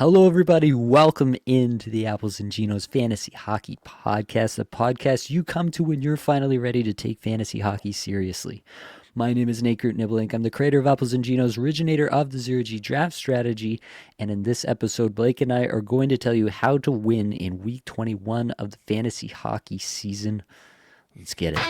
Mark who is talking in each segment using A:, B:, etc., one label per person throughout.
A: Hello, everybody. Welcome into the Apples and Ginos Fantasy Hockey Podcast, the podcast you come to when you're finally ready to take fantasy hockey seriously. My name is Nate Niblink. I'm the creator of Apples and Ginos, originator of the Zero G draft strategy. And in this episode, Blake and I are going to tell you how to win in week 21 of the fantasy hockey season. Let's get it.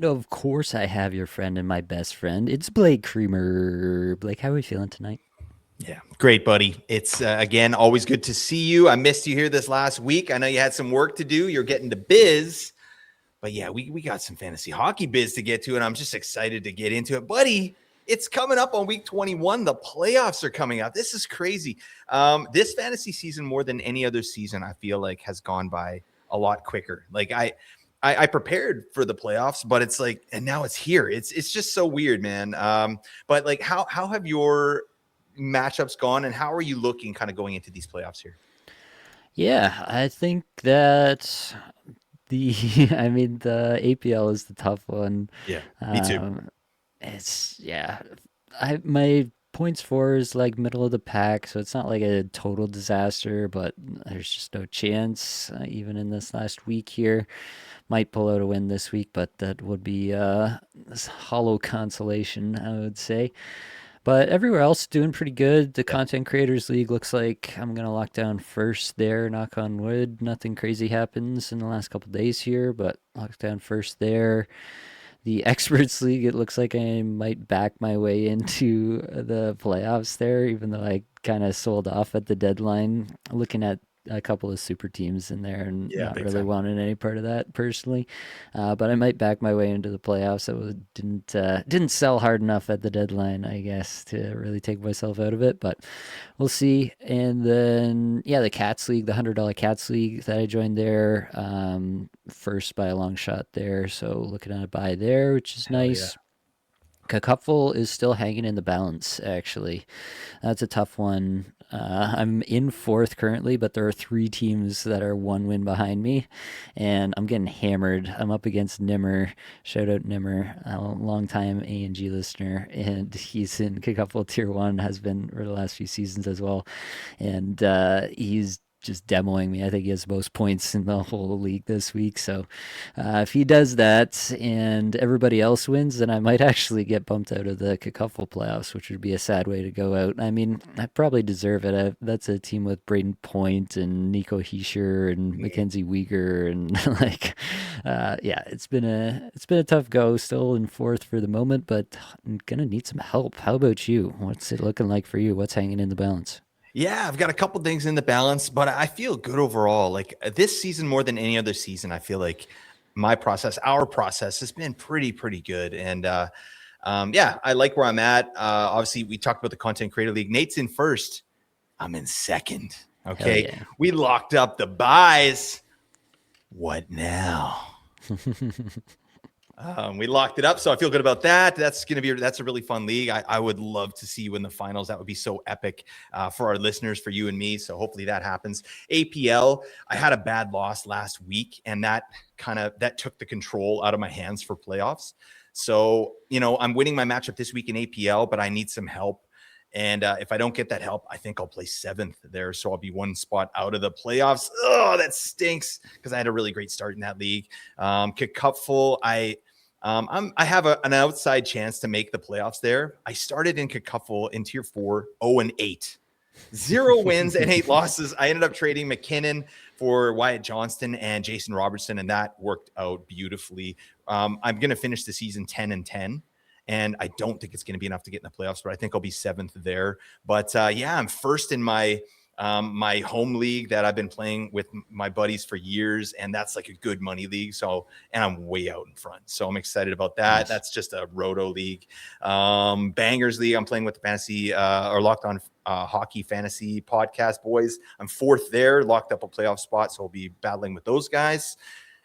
A: Of course, I have your friend and my best friend. It's Blake Creamer. Blake, how are we feeling tonight?
B: Yeah, great, buddy. It's again always good to see you. I missed you here this last week. I know you had some work to do. You're getting to biz, but yeah, we got some fantasy hockey biz to get to, and I'm just excited to get into it, buddy. It's coming up on week 21. The playoffs are coming up. This is crazy. This fantasy season, more than any other season, I feel like has gone by a lot quicker. Like I prepared for the playoffs, but it's like, and now it's here. It's just so weird, man. But like, how have your matchups gone, and how are you looking kind of going into these playoffs here?
A: Yeah, I think that the APL is the tough one.
B: Yeah, me too.
A: Um, my points for is like middle of the pack, so it's not like a total disaster, but there's just no chance, even in this last week here. Might pull out a win this week, but that would be this hollow consolation, I would say. But everywhere else doing pretty good. The
B: Yeah.
A: Content Creators League looks like I'm going to lock down first there, knock on wood. Nothing crazy happens in the last couple days here, but lock down first there. The Experts League, it looks like I might back my way into the playoffs there, even though I kind of sold off at the deadline, looking at a couple of super teams in there and
B: Yeah,
A: not
B: big
A: really
B: time.
A: wanting any part of that personally. But I might back my way into the playoffs. Didn't sell hard enough at the deadline, I guess, to really take myself out of it. But we'll see. And then the Cats League, the $100 Cats League that I joined there, first by a long shot there. So looking at a buy there, which is
B: Hell yeah.
A: nice. Cupful is still hanging in the balance, actually. That's a tough one. I'm in fourth currently, but there are three teams that are one win behind me, and I'm getting hammered. I'm up against Nimmer. Shout out Nimmer, a long time A&G listener, and he's in Cupful Tier 1, has been for the last few seasons as well. And he's just demoing me. I think he has the most points in the whole league this week. So if he does that and everybody else wins, then I might actually get bumped out of the Cacuffle playoffs, which would be a sad way to go out. I mean, I probably deserve it. That's a team with Braden Point and Nico Heischer and Mackenzie Weegar and it's been a tough go. Still in fourth for the moment, but I'm gonna need some help. How about you? What's it looking like for you? What's hanging in the balance?
B: Yeah, I've got a couple things in the balance, but I feel good overall. Like this season, more than any other season, I feel like our process has been pretty good. And I like where I'm at. Obviously, we talked about the Content Creator League. Nate's in first. I'm in second.
A: Hell
B: Okay.
A: yeah.
B: We locked up the buys. What now? We locked it up, so I feel good about that. That's a really fun league. I would love to see you in the finals. That would be so epic for our listeners, for you and me. So hopefully that happens. APL, I had a bad loss last week, and that took the control out of my hands for playoffs. So I'm winning my matchup this week in APL, but I need some help. And if I don't get that help, I think I'll play seventh there. So I'll be one spot out of the playoffs. Oh, that stinks because I had a really great start in that league. Cupful, I have an outside chance to make the playoffs there. I started in Cupful in tier 4, 0-8. 0 wins and 8 losses. I ended up trading McKinnon for Wyatt Johnston and Jason Robertson, and that worked out beautifully. I'm going to finish the season 10-10. And I don't think it's going to be enough to get in the playoffs, but I think I'll be seventh there. But I'm first in my my home league that I've been playing with my buddies for years, and that's like a good money league. So, and I'm way out in front. So I'm excited about that.
A: Nice.
B: That's just a roto league. Bangers league, I'm playing with the fantasy or Locked On Hockey Fantasy Podcast boys. I'm fourth there, locked up a playoff spot. So I'll be battling with those guys.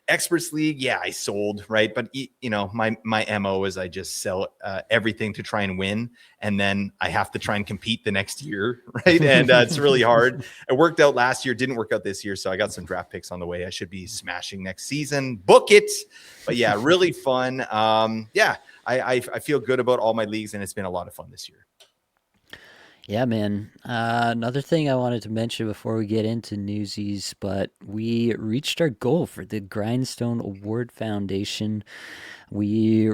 B: Experts League, yeah, I sold, right? But my MO is I just sell everything to try and win, and then I have to try and compete the next year, right? And it's really hard. It worked out last year, didn't work out this year, so I got some draft picks on the way. I should be smashing next season. Book it. But yeah, really fun. I feel good about all my leagues, and it's been a lot of fun this year.
A: Yeah, man. Another thing I wanted to mention before we get into Newsies, but we reached our goal for the Grindstone Award Foundation. We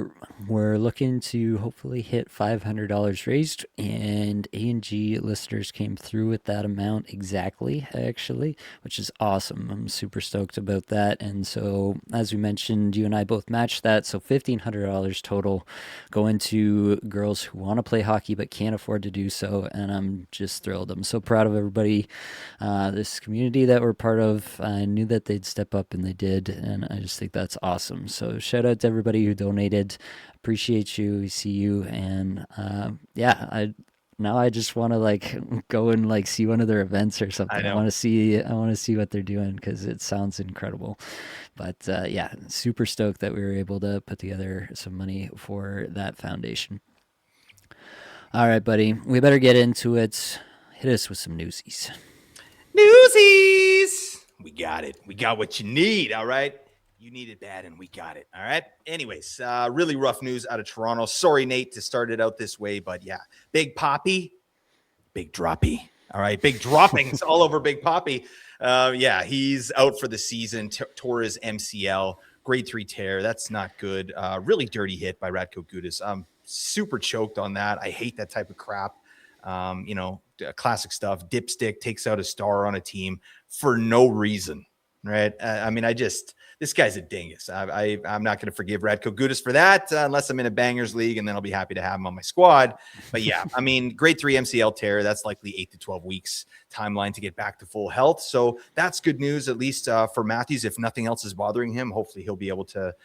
A: were looking to hopefully hit $500 raised, and A&G listeners came through with that amount exactly, actually, which is awesome. I'm super stoked about that. And so, as we mentioned, you and I both matched that, so $1,500 total going to girls who want to play hockey but can't afford to do so, and I'm just thrilled. I'm so proud of everybody, this community that we're part of. I knew that they'd step up, and they did, and I just think that's awesome. So shout out to everybody who donated. Appreciate you. We see you, and now I just want to like go and like see one of their events or
B: I
A: something. I
B: know.
A: want to see what they're doing because it sounds incredible. But yeah, super stoked that we were able to put together some money for that foundation. All right, buddy, we better get into it. Hit us with some newsies.
B: Newsies. We got it. We got what you need. All right. You need it bad, and we got it. All right. Anyways, really rough news out of Toronto. Sorry, Nate, to start it out this way, but yeah, Big Poppy, big droppy. All right, big droppings all over Big Poppy. Yeah, he's out for the season. Tore his MCL, grade 3 tear. That's not good. Really dirty hit by Radko Gudas. I'm super choked on that. I hate that type of crap. Classic stuff. Dipstick takes out a star on a team for no reason, right? This guy's a dingus. I'm not going to forgive Radko Gudas for that unless I'm in a bangers league, and then I'll be happy to have him on my squad. But yeah, grade 3 MCL tear, that's likely 8 to 12 weeks timeline to get back to full health. So that's good news, at least for Matthews. If nothing else is bothering him, hopefully he'll be able to,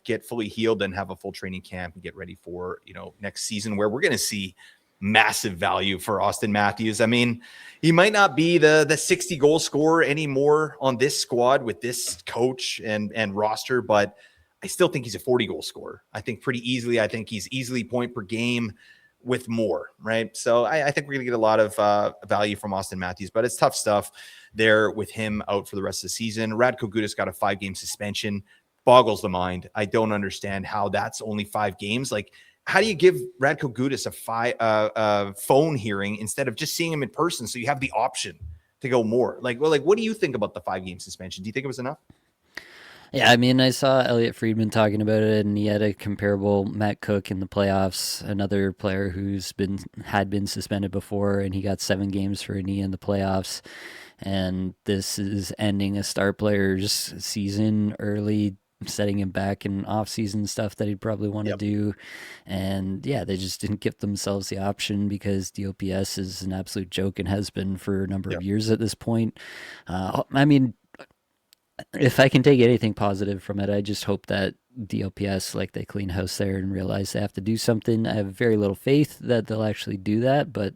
B: get fully healed and have a full training camp and get ready for, next season, where we're going to see massive value for Austin Matthews. He might not be the 60 goal scorer anymore on this squad with this coach and roster, but I still think he's a 40 goal scorer. I think pretty easily. I think he's easily point per game with more, right? So I think we're going to get a lot of value from Austin Matthews, but it's tough stuff there with him out for the rest of the season. Radko Gudas got a 5-game suspension. Boggles the mind. I don't understand how that's only 5 games. Like, how do you give Radko Gudas a phone hearing instead of just seeing him in person, so you have the option to go more? What do you think about the 5-game suspension? Do you think it was enough?
A: Yeah, I saw Elliot Friedman talking about it, and he had a comparable Matt Cook in the playoffs, another player who's had been suspended before, and he got 7 games for a knee in the playoffs. And this is ending a star player's season early, setting him back in off-season stuff that he'd probably want to
B: Yep.
A: do. And yeah, they just didn't give themselves the option because DOPS is an absolute joke and has been for a number of
B: Yep.
A: years at this point. If I can take anything positive from it, I just hope that DLPS, like, they clean house there and realize they have to do something. I have very little faith that they'll actually do that, but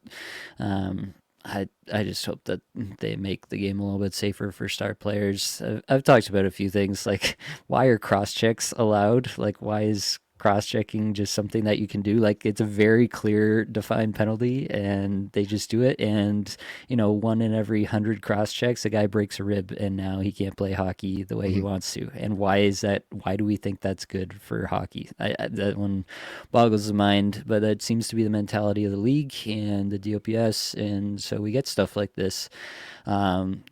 A: I just hope that they make the game a little bit safer for star players. I've talked about a few things, like, why are cross checks allowed? Like, why is cross-checking just something that you can do? Like, it's a very clear defined penalty, and they just do it. And 1 in every 100 cross-checks, a guy breaks a rib, and now he can't play hockey the way he
B: Mhm.
A: wants to. And why is that? Why do we think that's good for hockey? That one boggles the mind, but that seems to be the mentality of the league and the DOPS, and so we get stuff like this.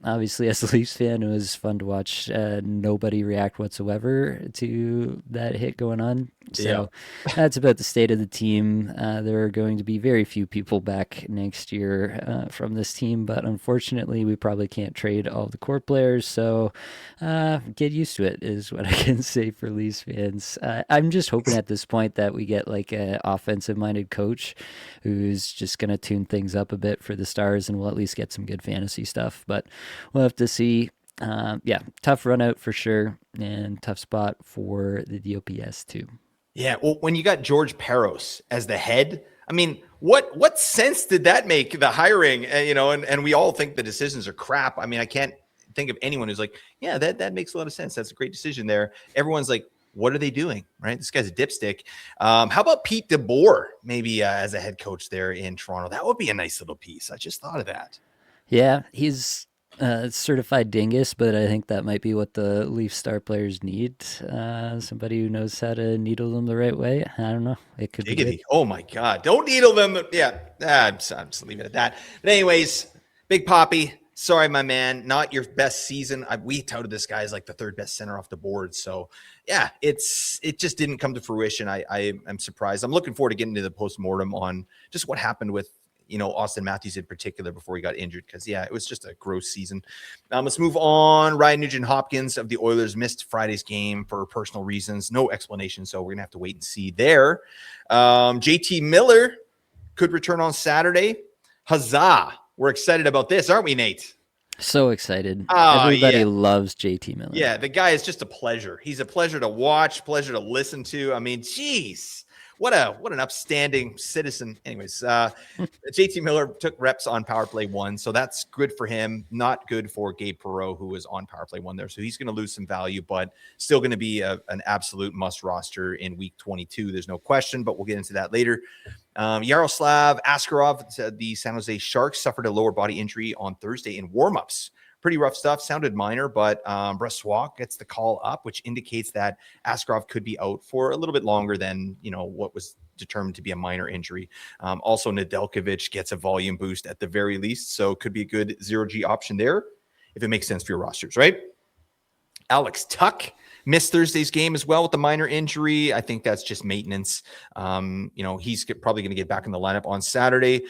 A: Obviously, as a Leafs fan, it was fun to watch nobody react whatsoever to that hit going on.
B: Yeah.
A: So that's about the state of the team. There are going to be very few people back next year from this team, but unfortunately, we probably can't trade all the core players. So get used to it, is what I can say for Leafs fans. I'm just hoping at this point that we get like an offensive minded coach who's just going to tune things up a bit for the Stars, and we'll at least get some good fantasy stuff. But we'll have to see. Yeah, tough run out for sure, and tough spot for the DOPS too.
B: Yeah, well, when you got George Peros as the head, I mean, what sense did that make? The hiring, and we all think the decisions are crap. I mean, I can't think of anyone who's like, yeah, that makes a lot of sense. That's a great decision there. Everyone's like, what are they doing? Right? This guy's a dipstick. How about Pete DeBoer maybe as a head coach there in Toronto? That would be a nice little piece. I just thought of that.
A: Yeah, he's certified dingus, but I think that might be what the Leaf star players need. Somebody who knows how to needle them the right way. I don't know. It could be good.
B: Giggity. Oh my God. Don't needle them. Yeah. I'm just leaving it at that. But anyways, Big Poppy, sorry, my man. Not your best season. We touted this guy as like the third best center off the board. So yeah, it just didn't come to fruition. I am surprised. I'm looking forward to getting to the postmortem on just what happened with Austin Matthews in particular before he got injured. Because yeah, it was just a gross season. Let's move on. Ryan Nugent-Hopkins of the Oilers missed Friday's game for personal reasons. No explanation. So we're gonna have to wait and see there. JT Miller could return on Saturday. Huzzah. We're excited about this, aren't we, Nate?
A: So excited.
B: Oh,
A: Everybody
B: yeah.
A: loves JT Miller.
B: Yeah, the guy is just a pleasure. He's a pleasure to watch, pleasure to listen to. I mean, geez, what an upstanding citizen. Anyways, JT Miller took reps on power play 1, so that's good for him. Not good for Gabe Perreault, who was on power play 1 there. So he's going to lose some value, but still going to be an absolute must roster in week 22. There's no question, but we'll get into that later. Yaroslav Askarov, the San Jose Sharks, suffered a lower body injury on Thursday in warmups. Pretty rough stuff. Sounded minor, but Brassois gets the call up, which indicates that Askarov could be out for a little bit longer than what was determined to be a minor injury. Also, Nedeljkovic gets a volume boost at the very least, so could be a good 0G option there if it makes sense for your rosters, right? Alex Tuck missed Thursday's game as well with the minor injury. I think that's just maintenance. He's probably going to get back in the lineup on Saturday.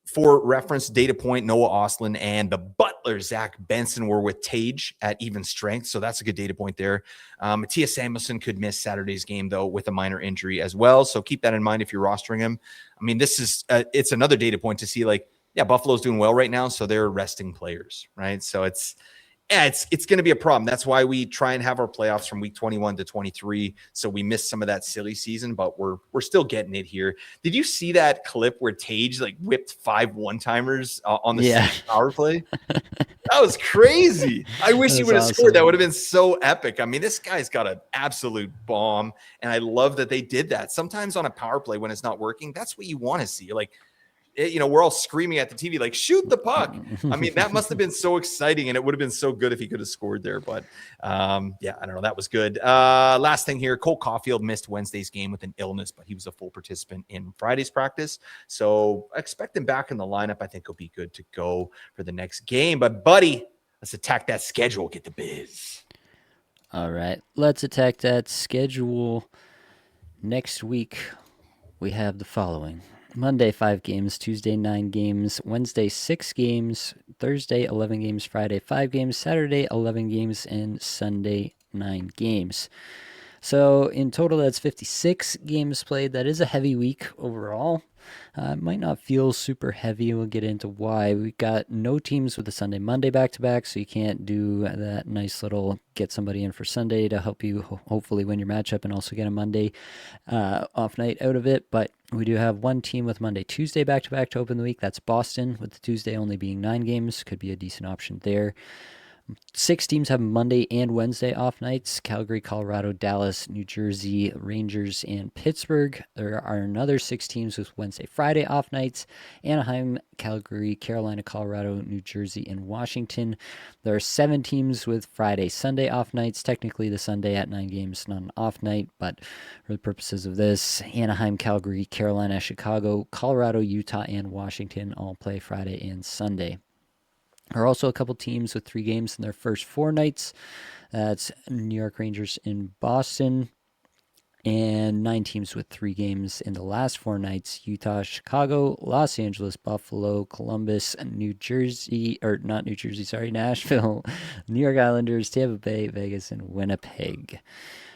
B: For reference, data point, Noah Ostlund and the butler, Zach Benson, were with Tage at even strength. So that's a good data point there. Matthias Samuelsson could miss Saturday's game, though, with a minor injury as well. So keep that in mind if you're rostering him. I mean, this is it's another data point to see, like, yeah, Buffalo's doing well right now, so they're resting players, right? So it's going to be a problem. That's why we try and have our playoffs from week 21 to 23. So we missed some of that silly season, but we're still getting it here. Did you see that clip where Tage like whipped 5 one-timers on the same power play? That was crazy. I wish he would have scored. That would have been so epic. I mean, this guy's got an absolute bomb, and I love that they did that. Sometimes on a power play when it's not working, that's what you want to see. Like, we're all screaming at the TV, like, shoot the puck. I mean, that must have been so exciting, and it would have been so good if he could have scored there. But yeah, I don't know. That was good. Last thing here, Cole Caulfield missed Wednesday's game with an illness, but he was a full participant in Friday's practice. So expect him back in the lineup. I think he'll be good to go for the next game. But, buddy, let's attack that schedule. Get the biz.
A: All right. Let's attack that schedule. Next week, we have the following. Monday, 5 games. Tuesday, 9 games. Wednesday, 6 games. Thursday, 11 games. Friday, 5 games. Saturday, 11 games. And Sunday, 9 games. So in total, that's 56 games played. That is a heavy week overall. It might not feel super heavy. We'll get into why. We got no teams with a Sunday, Monday back-to-back, so you can't do that nice little get somebody in for Sunday to help you hopefully win your matchup and also get a Monday off night out of it. But we do have one team with Monday, Tuesday back-to-back to open the week. That's Boston, with the Tuesday only being 9 games. Could be a decent option there. 6 teams have Monday and Wednesday off nights: Calgary, Colorado, Dallas, New Jersey, Rangers, and Pittsburgh. There are another 6 teams with Wednesday, Friday off nights: Anaheim, Calgary, Carolina, Colorado, New Jersey, and Washington. There are 7 teams with Friday, Sunday off nights. Technically, the Sunday at 9 games, not an off night, but for the purposes of this, Anaheim, Calgary, Carolina, Chicago, Colorado, Utah, and Washington all play Friday and Sunday. There are also a couple teams with 3 games in their first 4 nights. That's New York Rangers in Boston, and 9 teams with 3 games in the last 4 nights: Utah, Chicago, Los Angeles, Buffalo, Columbus, New Jersey, or not New Jersey, sorry, Nashville, New York Islanders, Tampa Bay, Vegas, and Winnipeg.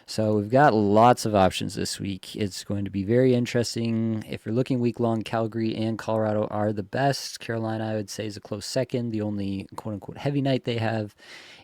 A: So we've got lots of options this week. It's going to be very interesting. If you're looking week long, Calgary and Colorado are the best. Carolina, I would say, is a close second. The only quote unquote heavy night they have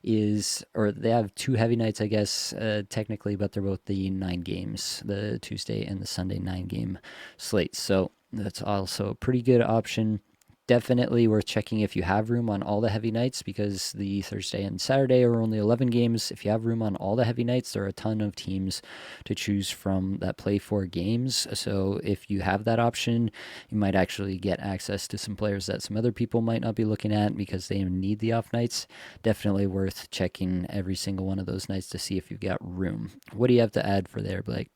A: is, or they have 2 heavy nights, I guess, technically, but they're both the 9 games, the Tuesday and the Sunday 9 game slates. So that's also a pretty good option. Definitely worth checking if you have room on all the heavy nights, because the Thursday and Saturday are only 11 games. If you have room on all the heavy nights, there are a ton of teams to choose from that play 4 games. So if you have that option, you might actually get access to some players that some other people might not be looking at because they need the off nights. Definitely worth checking every single one of those nights to see if you've got room. What do you have to add for there, Blake?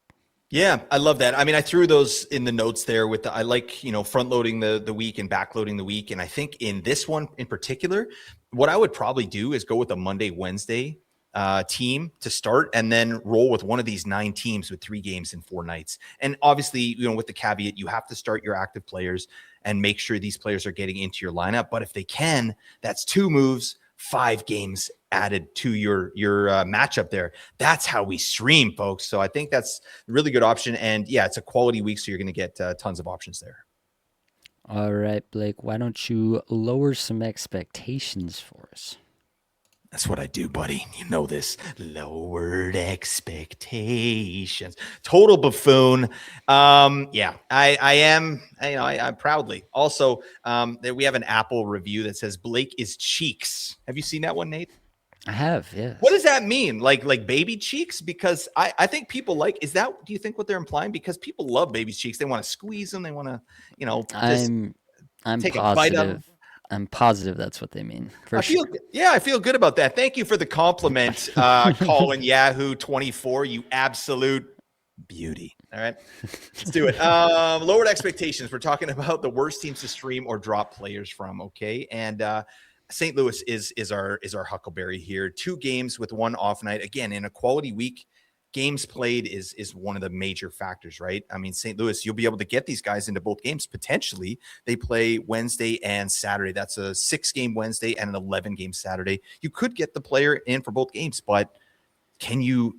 B: Yeah, I love that. I mean, I threw those in the notes there with I like, front loading the week and back loading the week. And I think in this one in particular, what I would probably do is go with a Monday, Wednesday team to start, and then roll with one of these 9 teams with 3 games in 4 nights. And obviously, with the caveat, you have to start your active players and make sure these players are getting into your lineup. But if they can, that's 2 moves, 5 games added to your matchup there. That's how we stream, folks. So I think that's a really good option. And yeah, it's a quality week, so you're going to get tons of options there.
A: All right, Blake, why don't you lower some expectations for us?
B: That's what I do, buddy. You know this. Lowered expectations. Total buffoon. Yeah, I am. I proudly. Also, that we have an Apple review that says Blake is cheeks. Have you seen that one, Nate?
A: I have,
B: What
A: yes.
B: does that mean? Like baby cheeks? Because I think people is that, do you think what they're implying? Because people love baby cheeks. They want to squeeze them. They want to, just
A: I'm I'm
B: take a bite of them.
A: positive. I'm positive that's what they mean, for
B: I
A: sure.
B: feel, yeah, I feel good about that. Thank you for the compliment, Colin Yahoo 24. You absolute beauty. All right, let's do it. Lowered expectations. We're talking about the worst teams to stream or drop players from. Okay, and St. Louis is our huckleberry here. 2 games with 1 off night. Again, in a quality week, games played is one of the major factors, right? I mean, St. Louis, you'll be able to get these guys into both games potentially. They play Wednesday and Saturday. That's a 6-game Wednesday and an 11-game Saturday. You could get the player in for both games, but can you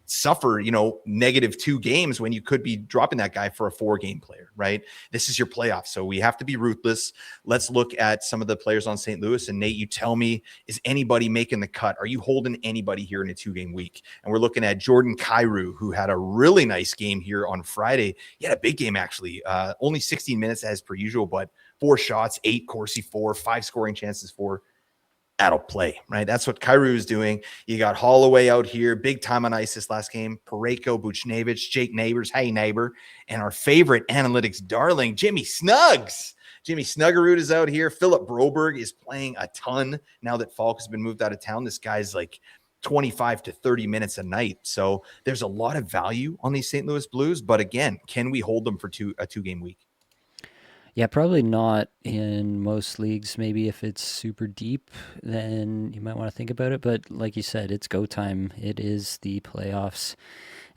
B: suffer, -2 games when you could be dropping that guy for a 4-game player, right? This is your playoff, so we have to be ruthless. Let's look at some of the players on St. Louis. And Nate, you tell me, is anybody making the cut? Are you holding anybody here in a 2-game week? And we're looking at Jordan Kyrou, who had a really nice game here on Friday. He had a big game, actually. Only 16 minutes as per usual, but 4 shots, 8 Corsi, 4, 5 scoring chances, 4. That'll play, right? That's what Kyrou is doing. You got Holloway out here, big time on ice this last game. Parayko, Buchnevich, Jake Neighbors, hey neighbor, and our favorite analytics darling, Jimmy Snuggs. Jimmy Snuggerud is out here. Philip Broberg is playing a ton now that Falk has been moved out of town. This guy's like 25 to 30 minutes a night. So there's a lot of value on these St. Louis Blues. But again, can we hold them for a 2-game week?
A: Yeah, probably not in most leagues. Maybe if it's super deep, then you might want to think about it. But like you said, it's go time. It is the playoffs,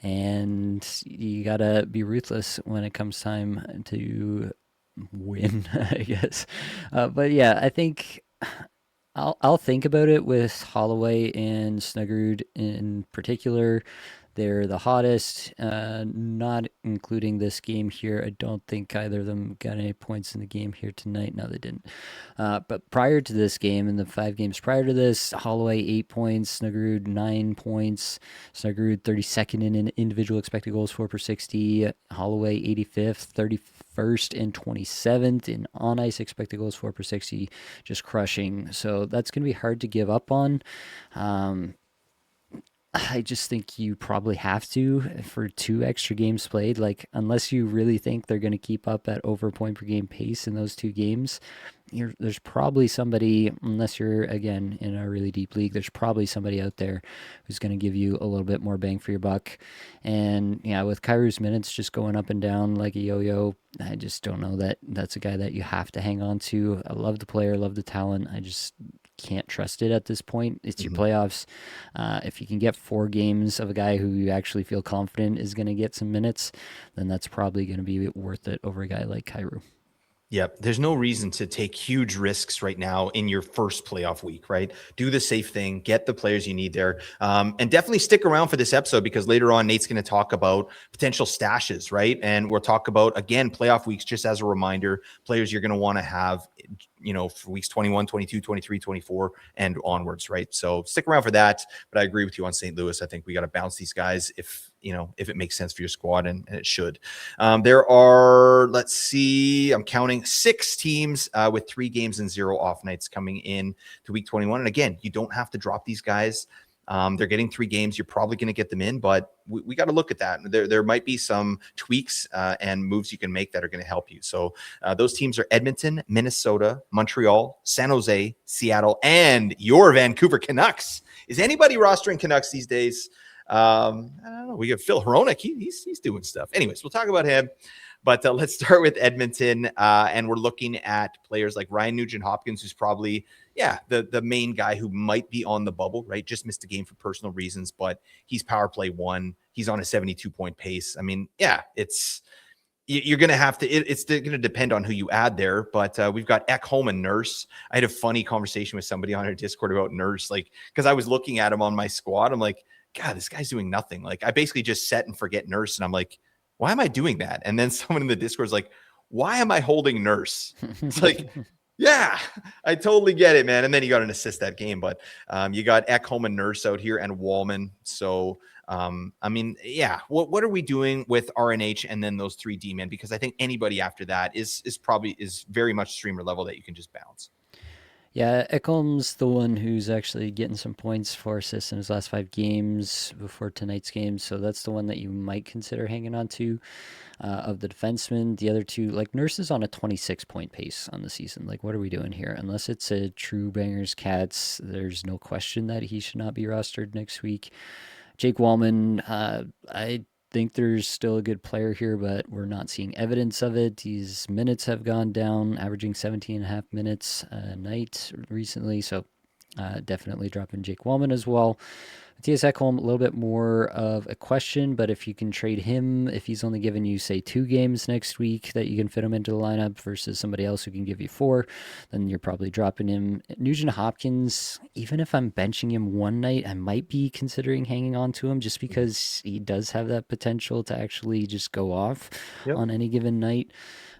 A: and you gotta be ruthless when it comes time to win, I guess. But yeah, I think I'll think about it with Holloway and Snuggerud in particular. They're the hottest, not including this game here. I don't think either of them got any points in the game here tonight. No, they didn't. But prior to this game, in the 5 games prior to this, Holloway 8 points, Snuggerud 9 points. Snuggerud 32nd in individual expected goals for per 60. Holloway 85th, 31st, and 27th in on ice expected goals for per 60, just crushing. So that's going to be hard to give up on. I just think you probably have to for 2 extra games played. Like, unless you really think they're going to keep up at over point per game pace in those 2 games, there's probably somebody, unless you're again in a really deep league, there's probably somebody out there who's going to give you a little bit more bang for your buck. And yeah, with Kairu's minutes just going up and down like a yo-yo, I just don't know that that's a guy that you have to hang on to. I love the player, love the talent. I just can't trust it at this point. It's your
B: Mhm.
A: playoffs. If you can get 4 games of a guy who you actually feel confident is going to get some minutes, then that's probably going to be worth it over a guy like Kairu.
B: Yep. There's no reason to take huge risks right now in your first playoff week, right? Do the safe thing, get the players you need there. And definitely stick around for this episode because later on, Nate's going to talk about potential stashes, right? And we'll talk about, again, playoff weeks, just as a reminder, players you're going to want to have, for weeks 21, 22, 23, 24, and onwards, right? So stick around for that. But I agree with you on St. Louis. I think we got to bounce these guys if it makes sense for your squad, and it should. There are, let's see, I'm counting 6 teams with 3 games and 0 off nights coming in to week 21. And again, you don't have to drop these guys. They're getting 3 games. You're probably going to get them in, but we got to look at that. There might be some tweaks and moves you can make that are going to help you. So those teams are Edmonton, Minnesota, Montreal, San Jose, Seattle, and your Vancouver Canucks. Is anybody rostering Canucks these days? I don't know. We got Phil Hronik. He's doing stuff. Anyways, we'll talk about him. But let's start with Edmonton, and we're looking at players like Ryan Nugent-Hopkins, who's probably, the main guy who might be on the bubble, right? Just missed a game for personal reasons, but he's power play 1. He's on a 72-point pace. I mean, you're going to have to, it's going to depend on who you add there, but we've got Ekholm and Nurse. I had a funny conversation with somebody on our Discord about Nurse, because I was looking at him on my squad. I'm like, God, this guy's doing nothing. Like, I basically just set and forget Nurse, and I'm like, why am I doing that? And then someone in the Discord is like, why am I holding Nurse? It's like, yeah, I totally get it, man. And then you got an assist that game, but you got Ekholm and Nurse out here and Wallman. So, what are we doing with RNH and then those 3 D-men? Because I think anybody after that is very much streamer level that you can just bounce.
A: Yeah, Ekholm's the one who's actually getting some points for assists in his last 5 games before tonight's game, so that's the one that you might consider hanging on to. Of the defensemen, the other 2, like Nurse is on a 26-point pace on the season. Like, what are we doing here? Unless it's a true bangers cats, there's no question that he should not be rostered next week. Jake Wallman, I think there's still a good player here, but we're not seeing evidence of it. His minutes have gone down, averaging 17 and a half minutes a night recently, so definitely dropping Jake Wallman as well. Mattias Ekholm, a little bit more of a question, but if you can trade him, if he's only giving you, say, 2 games next week that you can fit him into the lineup versus somebody else who can give you 4, then you're probably dropping him. Nugent Hopkins, even if I'm benching him one night, I might be considering hanging on to him just because he does have that potential to actually just go off
B: Yep.
A: on any given night.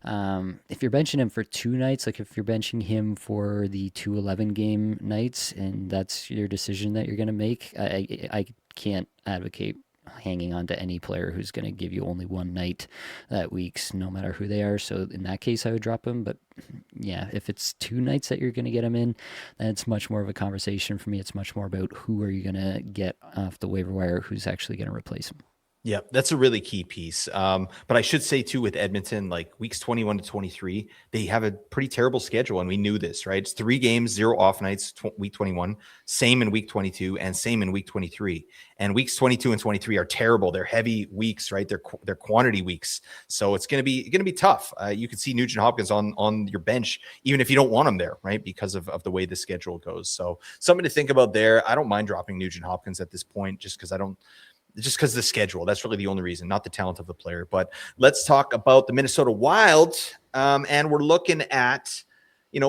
A: If you're benching him for 2 nights, like if you're benching him for the 2 game nights, and that's your decision that you're going to make, I can't advocate hanging on to any player who's going to give you only one night that week's, no matter who they are. So in that case, I would drop him. But yeah, if it's 2 nights that you're going to get him in, then it's much more of a conversation for me. It's much more about who are you going to get off the waiver wire, who's actually going to replace him.
B: Yeah, that's a really key piece. But I should say too, with Edmonton, like weeks 21 to 23, they have a pretty terrible schedule, and we knew this, right? It's 3 games, 0 off nights, week 21, same in week 22, and same in week 23. And weeks 22 and 23 are terrible. They're heavy weeks, right? They're quantity weeks, so it's gonna be tough. You can see Nugent Hopkins on your bench, even if you don't want him there, right? Because of the way the schedule goes. So something to think about there. I don't mind dropping Nugent Hopkins at this point, just because of the schedule. That's really the only reason, not the talent of the player. But let's talk about the Minnesota Wild. And we're looking at,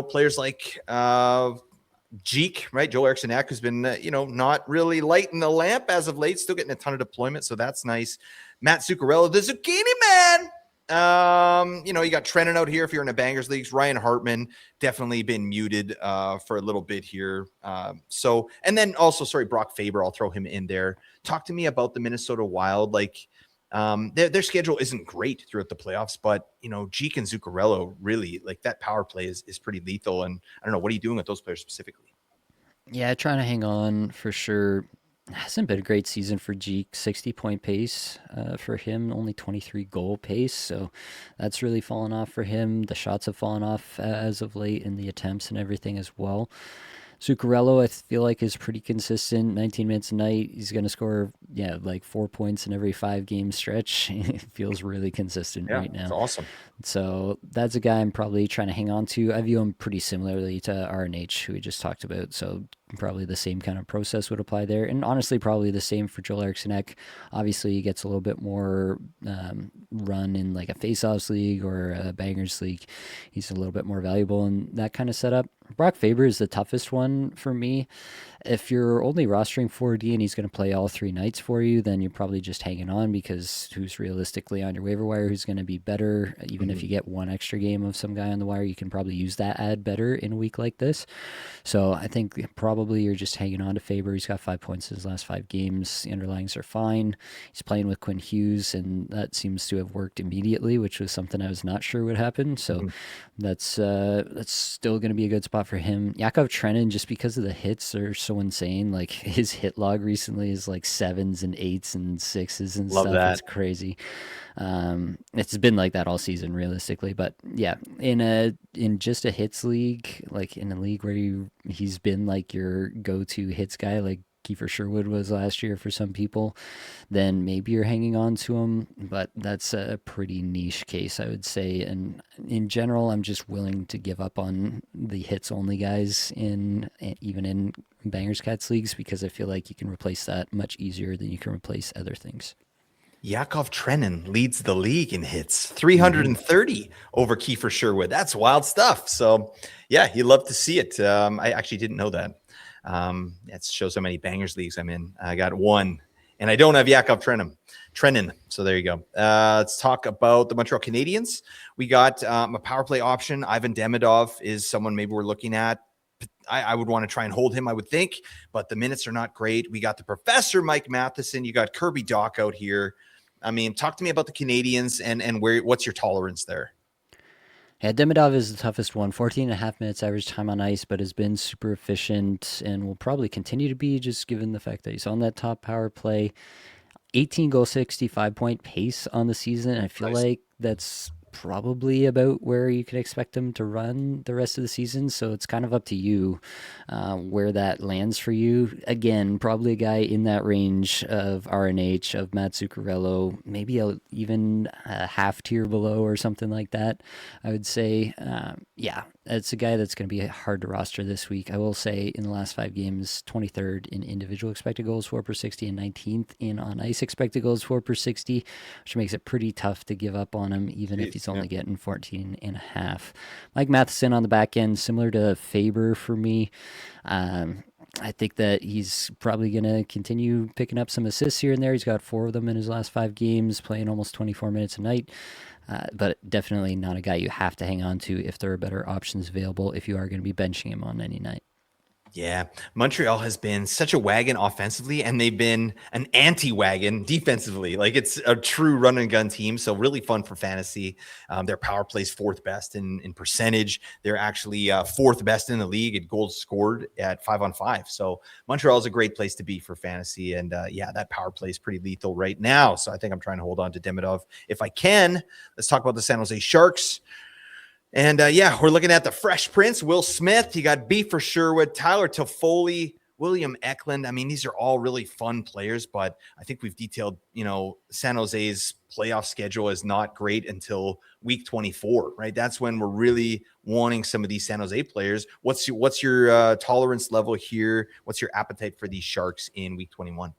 B: players like Jeek, right? Joel Eriksson-Ek, who's been, not really lighting the lamp as of late, still getting a ton of deployment. So that's nice. Matt Zuccarello, the Zucchini Man. You got Trennan out here if you're in a bangers leagues. Ryan Hartman definitely been muted for a little bit here. And then also, Brock Faber, I'll throw him in there. Talk to me about the Minnesota Wild. Like, their schedule isn't great throughout the playoffs, but Jeek and Zuccarello really, like, that power play is pretty lethal. And I don't know, what are you doing with those players specifically?
A: Yeah, trying to hang on for sure. Hasn't been a great season for Jeek. 60-point pace for him, only 23 goal pace. So that's really fallen off for him. The shots have fallen off as of late, and the attempts and everything as well. Zuccarello, I feel like, is pretty consistent. 19 minutes a night. He's going to score, yeah, like 4 points in every 5 game stretch. It feels really consistent
B: Yeah,
A: right
B: it's
A: now.
B: awesome.
A: So that's a guy I'm probably trying to hang on to. I view him pretty similarly to RNH, who we just talked about. So probably the same kind of process would apply there. And honestly, probably the same for Joel Eriksson Ek. Obviously, he gets a little bit more run in like a faceoffs league or a bangers league. He's a little bit more valuable in that kind of setup. Brock Faber is the toughest one for me. If you're only rostering 4D and he's going to play all 3 nights for you, then you're probably just hanging on because who's realistically on your waiver wire who's going to be better? Even if
B: Mhm.
A: you get one extra game of some guy on the wire, you can probably use that ad better in a week like this. So I think probably you're just hanging on to Faber. He's got 5 points in his last 5 games. The underlyings are fine. He's playing with Quinn Hughes, and that seems to have worked immediately, which was something I was not sure would happen. So
B: Mhm.
A: that's still going to be a good spot for him. Yakov Trenin, just because of the hits are so insane. Like his hit log recently is like sevens and eights and sixes and
B: Love
A: stuff. It's
B: that.
A: crazy. It's been like that all season, realistically. But yeah, in just a hits league, like in a league where he's been like your go-to hits guy, like Kiefer Sherwood was last year for some people, then maybe you're hanging on to him. But that's a pretty niche case, I would say. And in general, I'm just willing to give up on the hits only guys in even in bangers cats leagues because I feel like you can replace that much easier than you can replace other things.
B: Yakov Trenin leads the league in hits,
A: Mm-hmm.
B: 330 over Kiefer Sherwood. That's wild stuff. So, yeah, you love to see it. I actually didn't know that. It shows how many bangers leagues I'm in. I got one, and I don't have Yakov Trenin. So there you go. Let's talk about the Montreal Canadiens. We got a power play option. Ivan Demidov is someone maybe we're looking at. I would want to try and hold him, I would think, but the minutes are not great. We got the professor, Mike Matheson. You got Kirby Doc out here. I mean, talk to me about the Canadians and what's your tolerance there?
A: Yeah, Demidov is the toughest one. 14 and a half minutes average time on ice, but has been super efficient and will probably continue to be just given the fact that he's on that top power play. 18 goal, 65-point pace on the season. I feel
B: Nice.
A: like that's probably about where you can expect him to run the rest of the season. So it's kind of up to you where that lands for you. Again, probably a guy in that range of RNH, of Matt Zuccarello, maybe even a half tier below or something like that, I would say. Yeah, it's a guy that's going to be hard to roster this week. I will say in the last 5 games, 23rd in individual expected goals for per 60 and 19th in on ice expected goals for per 60, which makes it pretty tough to give up on him, even if
B: Jeez,
A: he's
B: yeah.
A: only getting 14 and a half. Mike Matheson on the back end, similar to Faber for me. Um, I think that he's probably going to continue picking up some assists here and there. He's got 4 of them in his last 5 games, playing almost 24 minutes a night. But definitely not a guy you have to hang on to if there are better options available if you are going to be benching him on any night.
B: Yeah, Montreal has been such a wagon offensively, and they've been an anti-wagon defensively. Like it's a true run and gun team, so really fun for fantasy. Their power plays fourth best in percentage. They're actually fourth best in the league at goals scored at 5-on-5. So Montreal is a great place to be for fantasy, and yeah, that power play is pretty lethal right now. So I think I'm trying to hold on to Demidov if I can. Let's talk about the San Jose Sharks. And yeah, we're looking at the Fresh Prince, Will Smith. You got B for Sherwood, Tyler Toffoli, William Eklund. I mean, these are all really fun players, but I think we've detailed, San Jose's playoff schedule is not great until week 24, right? That's when we're really wanting some of these San Jose players. What's your tolerance level here? What's your appetite for these Sharks in week 21?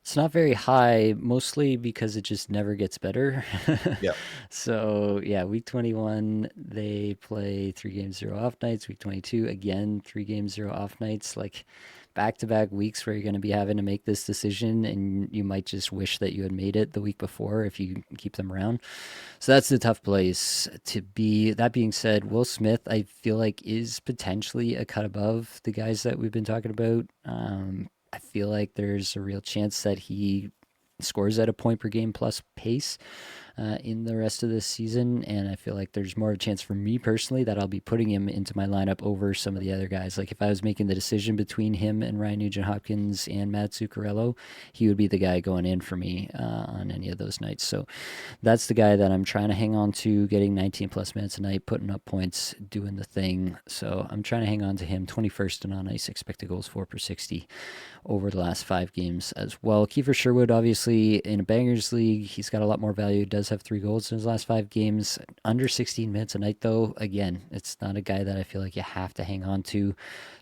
A: It's not very high, mostly because it just never gets better.
B: Yeah.
A: So, yeah, week 21, they play 3 games, 0 off nights. Week 22, again, 3 games, 0 off nights. Like back to back weeks where you're going to be having to make this decision, and you might just wish that you had made it the week before if you keep them around. So, that's the tough place to be. That being said, Will Smith, I feel like, is potentially a cut above the guys that we've been talking about. I feel like there's a real chance that he scores at a point per game plus pace. in the rest of this season, and I feel like there's more of a chance for me personally that I'll be putting him into my lineup over some of the other guys. Like if I was making the decision between him and Ryan Nugent-Hopkins and Matt Zuccarello, he would be the guy going in for me on any of those nights. So that's the guy that I'm trying to hang on to, getting 19 plus minutes a night, putting up points, doing the thing. So I'm trying to hang on to him. 21st and on ice expected goals for per 60 over the last 5 games as well. Kiefer Sherwood, obviously, in a bangers league, he's got a lot more value. Does have 3 goals in his last 5 games. Under 16 minutes a night, though. Again, it's not a guy that I feel like you have to hang on to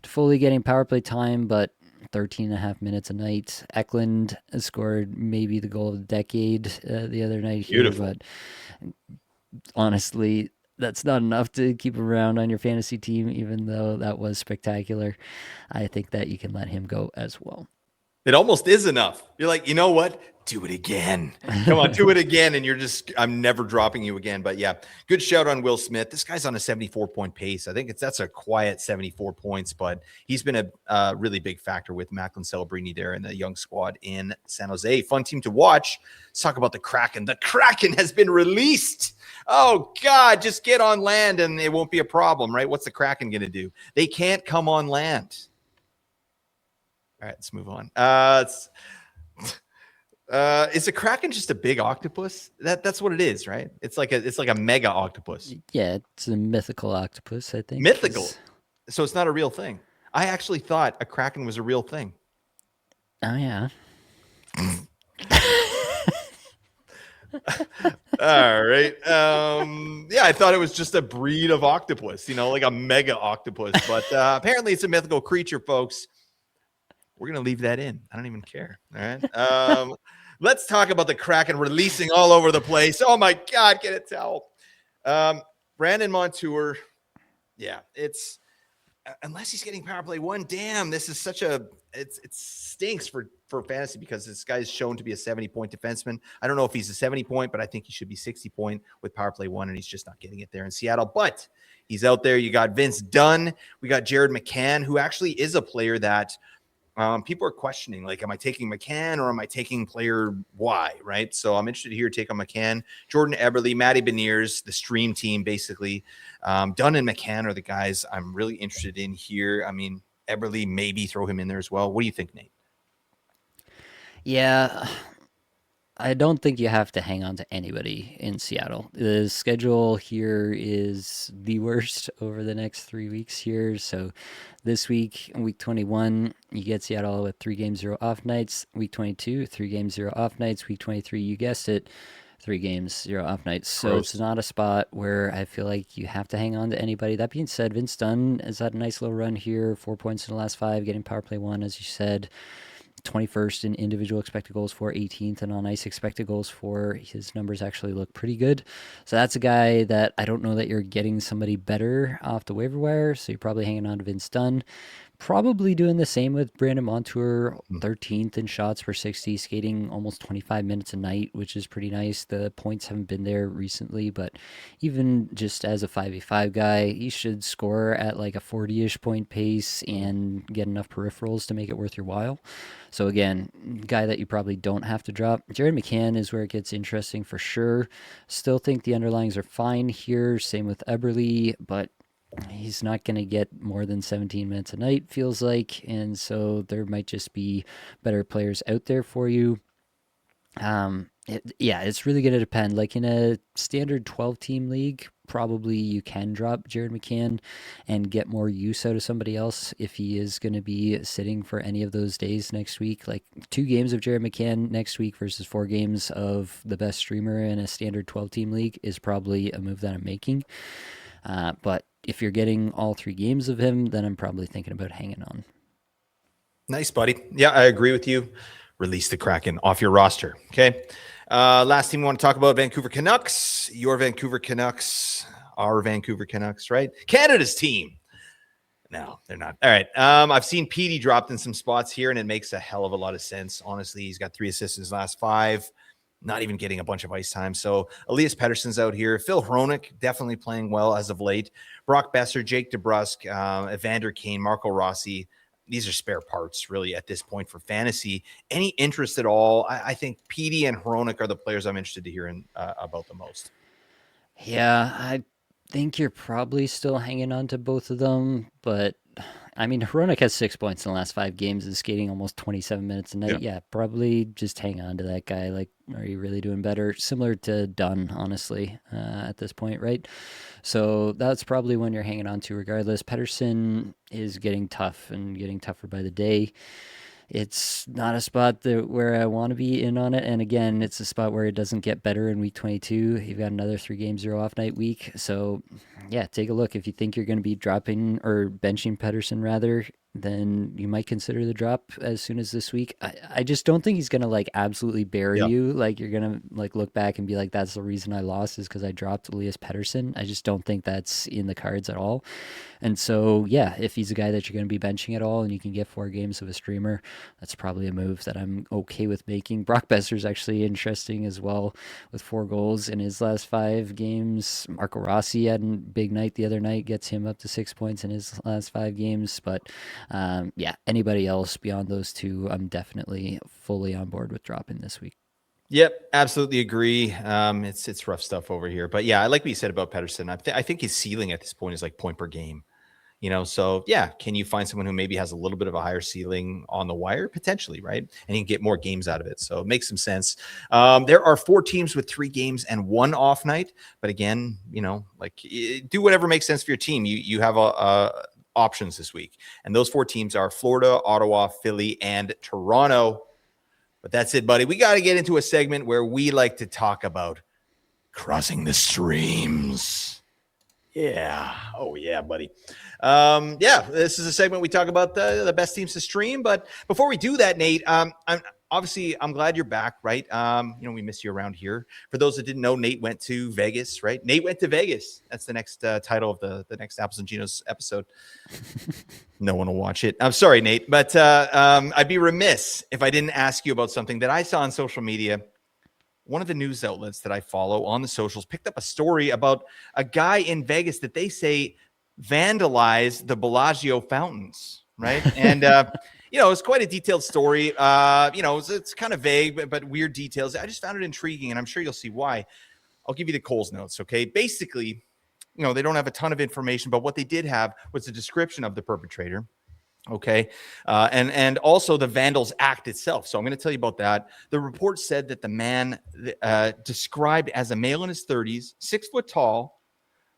A: fully getting power play time, but 13 and a half minutes a night. Eklund scored maybe the goal of the decade the other night here,
B: Beautiful.
A: but honestly, that's not enough to keep him around on your fantasy team, even though that was spectacular. I think that you can let him go as well.
B: It almost is enough. You're like, you know what? Do it again. Come on, do it again. And I'm never dropping you again. But yeah, good shout on Will Smith. This guy's on a 74-point pace. I think that's a quiet 74 points, but he's been a really big factor with Macklin Celebrini there and the young squad in San Jose. Fun team to watch. Let's talk about the Kraken. The Kraken has been released. Oh, God, just get on land and it won't be a problem, right? What's the Kraken going to do? They can't come on land. All right, let's move on. Is a Kraken just a big octopus? That's what it is, right? It's like a mega octopus.
A: Yeah, it's a mythical octopus, I think.
B: Mythical. So it's not a real thing. I actually thought a Kraken was a real thing.
A: Oh, yeah.
B: All right. Yeah, I thought it was just a breed of octopus, like a mega octopus. But apparently it's a mythical creature, folks. We're going to leave that in. I don't even care. All right. Let's talk about the Kraken releasing all over the place. Oh, my God. Get a towel. Brandon Montour. Yeah, it's unless he's getting power play 1. Damn, this is it stinks for fantasy because this guy's shown to be a 70-point defenseman. I don't know if he's a 70-point, but I think he should be 60-point with power play 1, and he's just not getting it there in Seattle. But he's out there. You got Vince Dunn. We got Jared McCann, who actually is a player that people are questioning, like, am I taking McCann or am I taking player Y, right? So I'm interested to hear your take on McCann. Jordan Eberle, Matty Beniers, the stream team, basically. Dunn and McCann are the guys I'm really interested in here. I mean, Eberle, maybe throw him in there as well. What do you think, Nate?
A: Yeah, I don't think you have to hang on to anybody in Seattle. The schedule here is the worst over the next 3 weeks here. So this week, week 21, you get Seattle with 3 games, 0 off nights. Week 22, 3 games, 0 off nights. Week 23, you guessed it, 3 games, 0 off nights. So
B: Gross.
A: it's not a spot where I feel like you have to hang on to anybody. That being said, Vince Dunn has had a nice little run here, 4 points in the last 5, getting power play 1, as you said. 21st in individual expected goals for, 18th and on ice expected goals for. His numbers actually look pretty good. So that's a guy that I don't know that you're getting somebody better off the waiver wire. So you're probably hanging on to Vince Dunn. Probably doing the same with Brandon Montour, 13th in shots per 60, skating almost 25 minutes a night, which is pretty nice. The points haven't been there recently, but even just as a 5v5 guy, he should score at like a 40-ish point pace and get enough peripherals to make it worth your while. So again, guy that you probably don't have to drop. Jared McCann is where it gets interesting for sure. Still think the underlyings are fine here. Same with Eberle, but he's not going to get more than 17 minutes a night, feels like. And so there might just be better players out there for you. It's really going to depend. Like in a standard 12-team league, probably you can drop Jared McCann and get more use out of somebody else if he is going to be sitting for any of those days next week. Like 2 games of Jared McCann next week versus 4 games of the best streamer in a standard 12-team league is probably a move that I'm making. But if you're getting all 3 games of him, then I'm probably thinking about hanging on.
B: Nice, buddy. Yeah, I agree with you. Release the Kraken off your roster. Okay. Last team we want to talk about, Vancouver Canucks. Your Vancouver Canucks, our Vancouver Canucks, right? Canada's team. No, they're not. All right. I've seen Petey dropped in some spots here, and it makes a hell of a lot of sense. Honestly, he's got 3 assists in his last 5. Not even getting a bunch of ice time. So Elias Pettersson's out here. Phil Hronik definitely playing well as of late. Brock Besser, Jake DeBrusk, Evander Kane, Marco Rossi. these are spare parts really at this point for fantasy. Any interest at all? I think Petey and Hronik are the players I'm interested to hear about the most.
A: Yeah, I think you're probably still hanging on to both of them, but I mean, Hronik has 6 points in the last 5 games and skating almost 27 minutes a
B: Yeah.
A: night. Yeah, probably just hang on to that guy. Like, are you really doing better? Similar to Dunn, honestly, at this point, right? So that's probably when you're hanging on to regardless. Pedersen is getting tough and getting tougher by the day. It's not a spot where I want to be in on it. And again, it's a spot where it doesn't get better in week 22. You've got another 3 game 0 off night week. So, yeah, take a look. If you think you're going to be dropping or benching Pedersen rather, then you might consider the drop as soon as this week. I just don't think he's going to like absolutely bury
B: Yeah.
A: you. Like you're going to like look back and be like, that's the reason I lost is because I dropped Elias Pedersen. I just don't think that's in the cards at all. And so, yeah, if he's a guy that you're going to be benching at all and you can get 4 games of a streamer, that's probably a move that I'm okay with making. Brock Besser's actually interesting as well with 4 goals in his last 5 games. Marco Rossi had a big night the other night, gets him up to 6 points in his last 5 games. But yeah, anybody else beyond those two, I'm definitely fully on board with dropping this week.
B: Yep, absolutely agree. It's rough stuff over here, but yeah, I like what you said about Pedersen. I think his ceiling at this point is like point per game. So yeah, can you find someone who maybe has a little bit of a higher ceiling on the wire potentially, right? And you can get more games out of it. So it makes some sense. There are 4 teams with 3 games and 1 off night, but again, do whatever makes sense for your team. You have options this week, and those 4 teams are Florida, Ottawa, Philly, and Toronto. But that's it, buddy. We got to get into a segment where we like to talk about crossing the streams. Yeah. Oh, yeah, buddy. This is a segment we talk about the best teams to stream. But before we do that, Nate, I'm glad you're back, right? We miss you around here. For those that didn't know, Nate went to Vegas, right? Nate went to Vegas. That's the next title of the next Apples and Ginos episode. No one will watch it. I'm sorry, Nate, but I'd be remiss if I didn't ask you about something that I saw on social media. One of the news outlets that I follow on the socials picked up a story about a guy in Vegas that they say vandalized the Bellagio fountains, right? And, it's quite a detailed story. It's kind of vague, but weird details. I just found it intriguing, and I'm sure you'll see why. I'll give you the Coles notes, okay? Basically, they don't have a ton of information, but what they did have was a description of the perpetrator. Okay. And also the vandals act itself. So I'm going to tell you about that. The report said that the man described as a male in his 30s, 6 foot tall,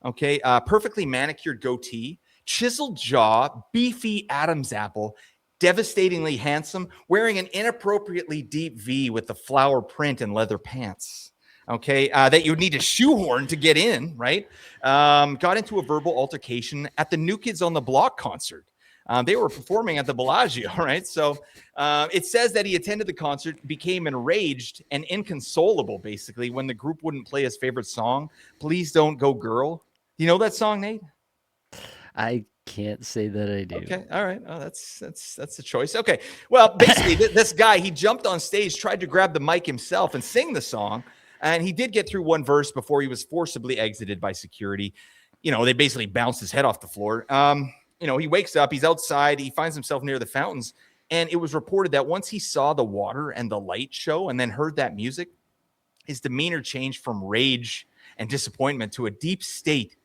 B: okay, perfectly manicured goatee, chiseled jaw, beefy Adam's apple, devastatingly handsome, wearing an inappropriately deep V with the flower print and leather pants. Okay, that you would need a shoehorn to get in, right? Got into a verbal altercation at the New Kids on the Block concert. They were performing at the Bellagio, right? So it says that he attended the concert, became enraged and inconsolable, basically, when the group wouldn't play his favorite song, Please Don't Go Girl. You know that song, Nate?
A: I can't say that I do.
B: Okay, all right. Oh, that's a choice. Okay, well, basically, this guy, he jumped on stage, tried to grab the mic himself and sing the song, and he did get through one verse before he was forcibly exited by security. They basically bounced his head off the floor. He wakes up, he's outside, he finds himself near the fountains, and it was reported that once he saw the water and the light show and then heard that music, his demeanor changed from rage and disappointment to a deep state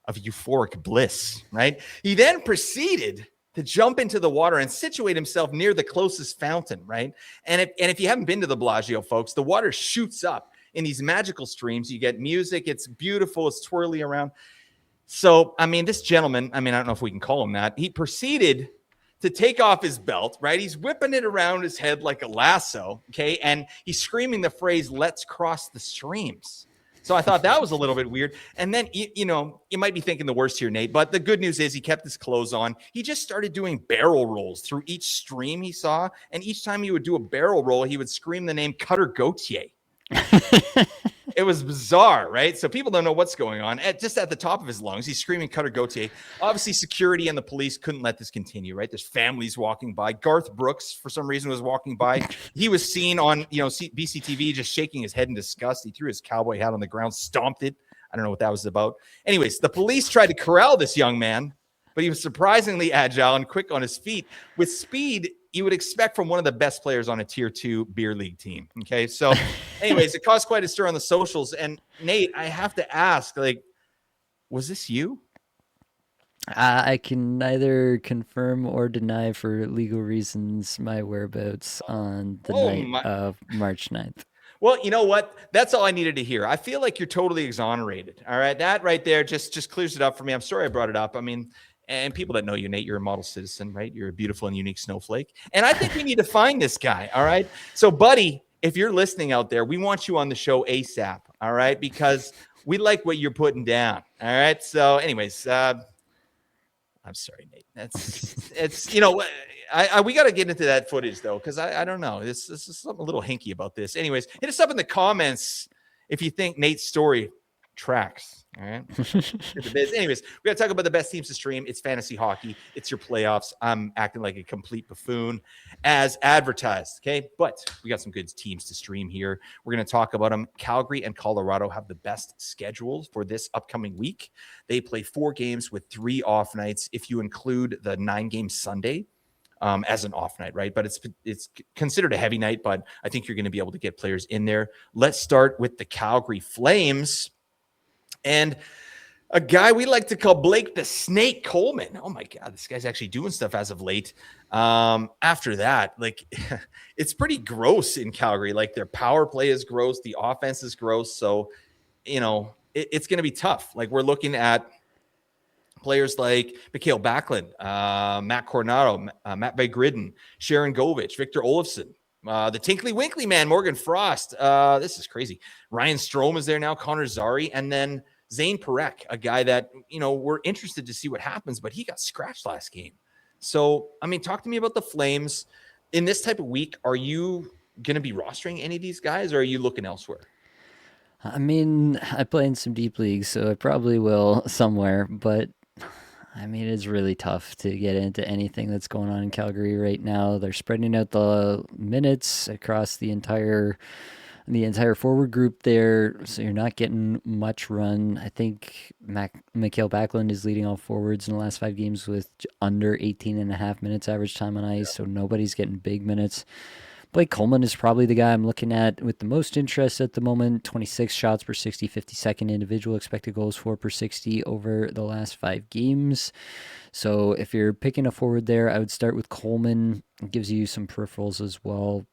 B: of euphoric bliss, right? He then proceeded to jump into the water and situate himself near the closest fountain, right? And if you haven't been to the Bellagio, folks, the water shoots up in these magical streams. You get music, it's beautiful, it's twirly around. So, this gentleman, I don't know if we can call him that. He proceeded to take off his belt, right? He's whipping it around his head like a lasso, okay? And he's screaming the phrase, "Let's cross the streams." So I thought that was a little bit weird. And then, you might be thinking the worst here, Nate, but the good news is he kept his clothes on. He just started doing barrel rolls through each stream he saw. And each time he would do a barrel roll, he would scream the name Cutter Gauthier. It was bizarre, right? So people don't know what's going on. Just at the top of his lungs, he's screaming Cutter Gauthier. Obviously, security and the police couldn't let this continue, right? There's families walking by. Garth Brooks, for some reason, was walking by. He was seen on, BCTV just shaking his head in disgust. He threw his cowboy hat on the ground, stomped it. I don't know what that was about. Anyways, the police tried to corral this young man, but he was surprisingly agile and quick on his feet. With speed, you would expect from one of the best players on a tier 2 beer league team. Okay. So, anyways, it caused quite a stir on the socials. And Nate, I have to ask, like, was this you?
A: I can neither confirm or deny for legal reasons my whereabouts on the
B: Oh
A: night
B: my.
A: of March 9th.
B: Well, you know what? That's all I needed to hear. I feel like you're totally exonerated. All right. That right there just clears it up for me. I'm sorry I brought it up. I mean, and people that know you, Nate, you're a model citizen, right? You're a beautiful and unique snowflake. And I think we need to find this guy. All right. So, buddy, if you're listening out there, we want you on the show ASAP. All right. Because we like what you're putting down. All right. So, anyways, I'm sorry, Nate. It's we got to get into that footage though, because I don't know. This is something a little hinky about this. Anyways, hit us up in the comments if you think Nate's story tracks. All right. Anyways, we got to talk about the best teams to stream. It's fantasy hockey. It's your playoffs. I'm acting like a complete buffoon as advertised. Okay. But we got some good teams to stream here. We're going to talk about them. Calgary and Colorado have the best schedules for this upcoming week. They play 4 games with 3 off nights if you include the 9-game Sunday as an off night, right? But it's considered a heavy night, but I think you're going to be able to get players in there. Let's start with the Calgary Flames. And a guy we like to call Blake the Snake Coleman. Oh my God, this guy's actually doing stuff as of late. After that, like it's pretty gross in Calgary. Like their power play is gross. The offense is gross. So, it's going to be tough. Like we're looking at players like Mikhail Backlund, Matt Coronado, Matt Vigridden, Sharon Govich, Victor Olofsson, the Tinkly Winkly man, Morgan Frost. This is crazy. Ryan Strome is there now, Connor Zary, and then Zane Parekh, a guy that, we're interested to see what happens, but he got scratched last game. So, I mean, talk to me about the Flames. In this type of week, are you going to be rostering any of these guys, or are you looking elsewhere?
A: I mean, I play in some deep leagues, so I probably will somewhere, but I mean, it's really tough to get into anything that's going on in Calgary right now. They're spreading out the minutes across the entire forward group there, so you're not getting much run. I think Mikhail Backlund is leading all forwards in the last 5 games with under 18 and a half minutes average time on ice, so nobody's getting big minutes. Blake Coleman is probably the guy I'm looking at with the most interest at the moment. 26 shots per 60, 52nd individual expected goals, 4 per 60 over the last 5 games. So if you're picking a forward there, I would start with Coleman. It gives you some peripherals as well.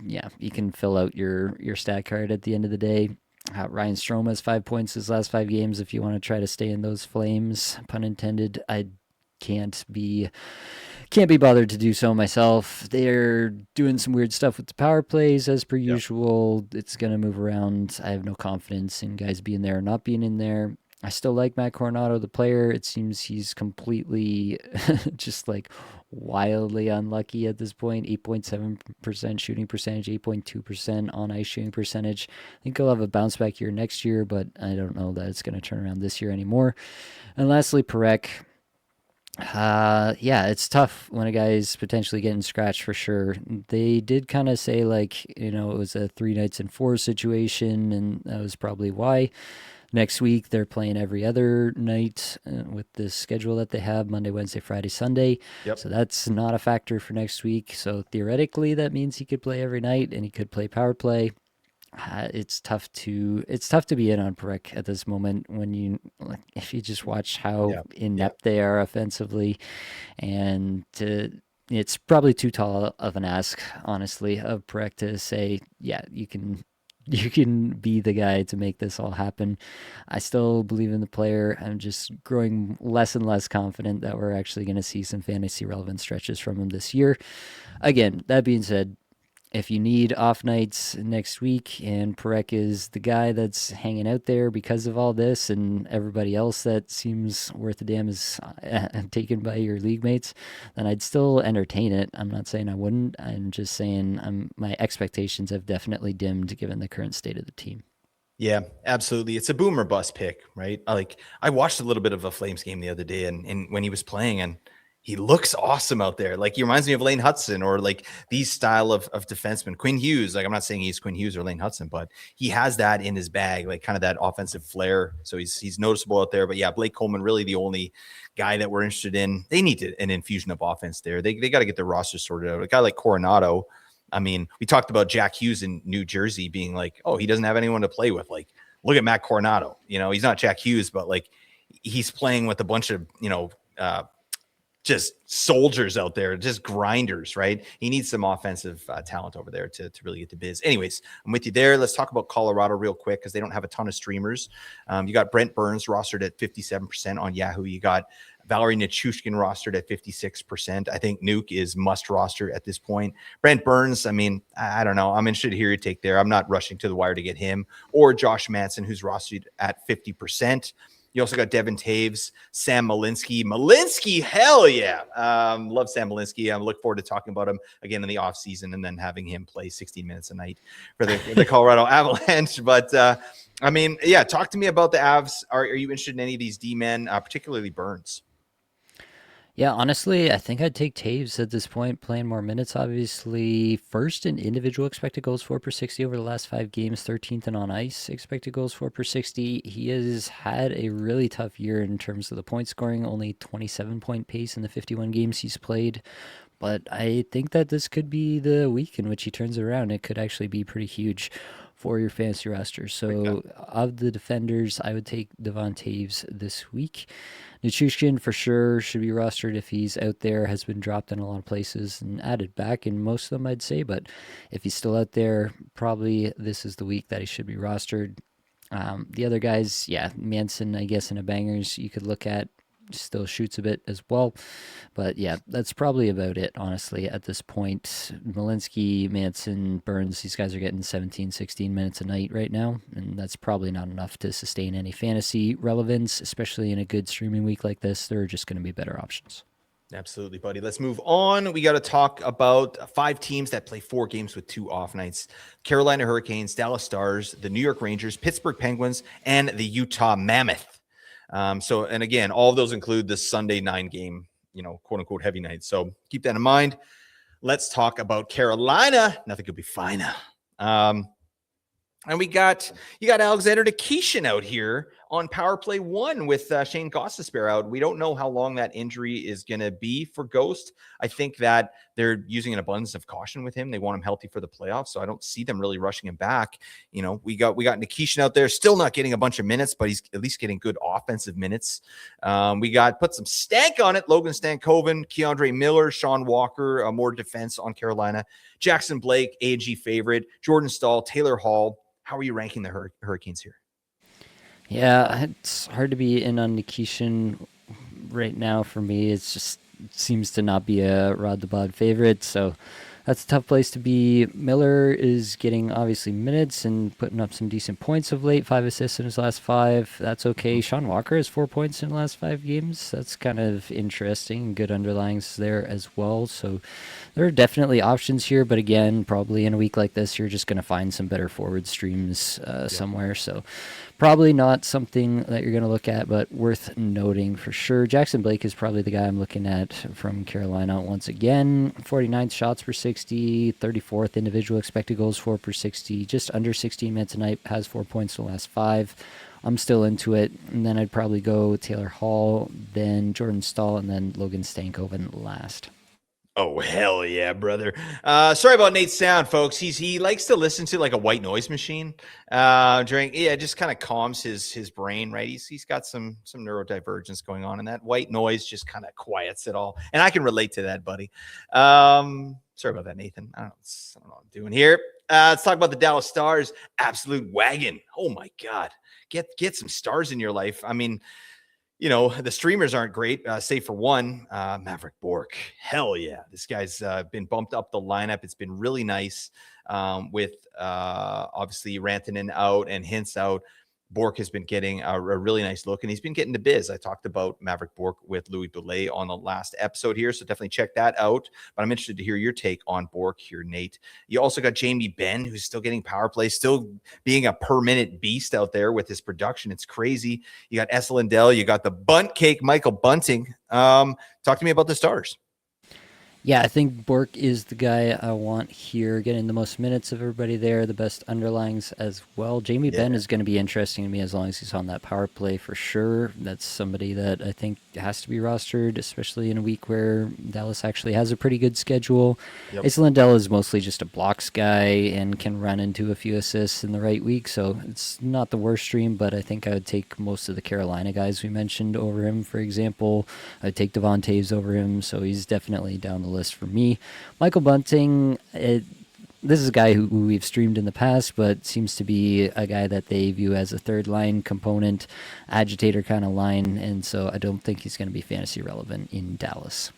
A: Yeah, you can fill out your stat card at the end of the day. Ryan Strome has 5 points his last 5 games. If you want to try to stay in those flames, pun intended, I can't be bothered to do so myself. They're doing some weird stuff with the power plays as per usual. It's going to move around. I have no confidence in guys being there or not being in there. I still like Matt Coronado, the player. It seems he's completely just like wildly unlucky at this point. 8.7% shooting percentage, 8.2% on ice shooting percentage. I think he'll have a bounce back year next year, but I don't know that it's going to turn around this year anymore. And lastly, Parekh. Yeah, it's tough when a guy's potentially getting scratched for sure. They did kind of say like, it was a 3 nights and 4 situation, and that was probably why. Next week they're playing every other night with the schedule that they have: Monday, Wednesday, Friday, Sunday.
B: Yep.
A: So that's not a factor for next week. So theoretically, that means he could play every night and he could play power play. It's tough to be in on Parekh at this moment if you just watch how inept they are offensively, and it's probably too tall of an ask, honestly, of Parekh to say, yeah, you can be the guy to make this all happen. I still believe in the player. I'm just growing less and less confident that we're actually going to see some fantasy relevant stretches from him this year. Again, that being said, if you need off nights next week and Parekh is the guy that's hanging out there because of all this, and everybody else that seems worth a damn is taken by your league mates, then I'd still entertain it. I'm not saying I wouldn't. I'm just saying my expectations have definitely dimmed given the current state of the team.
B: Yeah, absolutely. It's a boom or bust pick, right? I watched a little bit of a Flames game the other day, and when he was playing, and He looks awesome out there. Like, he reminds me of Lane Hudson, or like these style of defensemen. Quinn Hughes, like, I'm not saying he's Quinn Hughes or Lane Hudson, but he has that in his bag, like kind of that offensive flair. So he's noticeable out there. But yeah, Blake Coleman, really the only guy that we're interested in. They need an infusion of offense there. They got to get their roster sorted out. A guy like Coronado, I mean, we talked about Jack Hughes in New Jersey being like, oh, he doesn't have anyone to play with. Like, look at Matt Coronado. You know, he's not Jack Hughes, but like, he's playing with a bunch of, just soldiers out there, just grinders, right? He needs some offensive talent over there to really get the biz. Anyways, I'm with you there. Let's talk about Colorado real quick, because they don't have a ton of streamers. You got Brent Burns rostered at 57% on Yahoo. You got Valerie Nichushkin rostered at 56%. I think Nuke is must roster at this point. Brent Burns, I mean, I don't know. I'm interested to hear your take there. I'm not rushing to the wire to get him, or Josh Manson, who's rostered at 50%. You also got Devin Taves, Sam Malinsky, hell yeah. Love Sam Malinsky. I look forward to talking about him again in the offseason, and then having him play 16 minutes a night for the Colorado Avalanche. But, I mean, yeah, talk to me about the Avs. Are you interested in any of these D-men, particularly Burns?
A: Yeah, honestly, I think I'd take Taves at this point, playing more minutes. Obviously, first in individual expected goals for per 60 over the last 5 games, 13th and on ice expected goals for per 60. He has had a really tough year in terms of the point scoring, only 27-point pace in the 51 games he's played. But I think that this could be the week in which he turns it around. It could actually be pretty huge for your fantasy roster. So, of the defenders, I would take Devon Taves this week. Nichushkin for sure should be rostered if he's out there, has been dropped in a lot of places and added back in most of them, I'd say. But if he's still out there, probably this is the week that he should be rostered. The other guys, yeah, Manson, I guess, in a bangers you could look at, still shoots a bit as well. But yeah, that's probably about it, honestly, at this point. Malinsky, Manson, Burns, these guys are getting 17, 16 minutes a night right now, and that's probably not enough to sustain any fantasy relevance, especially in a good streaming week like this. There are just going to be better options.
B: Absolutely, buddy. Let's move on. We got to talk about 5 teams that play 4 games with 2 off nights: Carolina Hurricanes, Dallas Stars, the New York Rangers, Pittsburgh Penguins, and the Utah Mammoth. And again, all of those include the Sunday 9 game, quote unquote heavy night. So keep that in mind. Let's talk about Carolina. Nothing could be finer. And you got Alexander Nikishin out here on power play 1 with Shane Gostisbehere out. We don't know how long that injury is going to be for Ghost. I think that they're using an abundance of caution with him. They want him healthy for the playoffs, so I don't see them really rushing him back. We got Nikishin out there, still not getting a bunch of minutes, but he's at least getting good offensive minutes. We put some stank on it. Logan Stankoven, Keandre Miller, Sean Walker, more defense on Carolina. Jackson Blake, A&G favorite. Jordan Stahl, Taylor Hall. How are you ranking the Hurricanes here?
A: Yeah, it's hard to be in on Nikishin right now for me. It seems to not be a Rod the Bod favorite, so that's a tough place to be. Miller is getting obviously minutes and putting up some decent points of late. 5 assists in his last 5. That's okay. Sean Walker has 4 points in the last 5 games. That's kind of interesting. Good underlyings there as well. So there are definitely options here, but again, probably in a week like this, you're just going to find some better forward streams somewhere. So probably not something that you're going to look at, but worth noting for sure. Jackson Blake is probably the guy I'm looking at from Carolina once again. 49th shots per 60, 34th individual expected goals for per 60, just under 16 minutes a night, has 4 points in the last 5. I'm still into it. And then I'd probably go Taylor Hall, then Jordan Stahl, and then Logan Stankoven last.
B: Oh, hell yeah, brother. Sorry about Nate's sound, folks. He likes to listen to like a white noise machine it just kind of calms his brain, right? He's got some neurodivergence going on, and that white noise just kind of quiets it all. And I can relate to that, buddy. Sorry about that, Nathan. I don't know what I'm doing here. Let's talk about the Dallas Stars. Absolute wagon. Oh my God. Get some stars in your life. I mean, the streamers aren't great, save for one, Maverick Bork. Hell yeah. This guy's been bumped up the lineup. It's been really nice with obviously Rantanen out and Hintz out. Bork has been getting a really nice look, and he's been getting the biz. I talked about Maverick Bork with Louis Belay on the last episode here, so definitely check that out. But I'm interested to hear your take on Bork here, Nate. You also got Jamie Benn, who's still getting power play, still being a per-minute beast out there with his production. It's crazy. You got Essa Lindell. You got the bunt cake Michael Bunting. Talk to me about the starters.
A: Yeah, I think Bork is the guy I want here, getting the most minutes of everybody there, the best underlings as well. Jamie
B: Yeah.
A: Benn is going to be interesting to me as long as he's on that power play for sure. That's somebody that I think has to be rostered, especially in a week where Dallas actually has a pretty good schedule.
B: Yep.
A: Asa Lindell is mostly just a blocks guy and can run into a few assists in the right week, so it's not the worst stream, but I think I would take most of the Carolina guys we mentioned over him, for example. I'd take Devon Taves over him, so he's definitely down the list for me. Michael Bunting, this is a guy who we've streamed in the past, but seems to be a guy that they view as a third line component, agitator kind of line, and so I don't think he's going to be fantasy relevant in Dallas.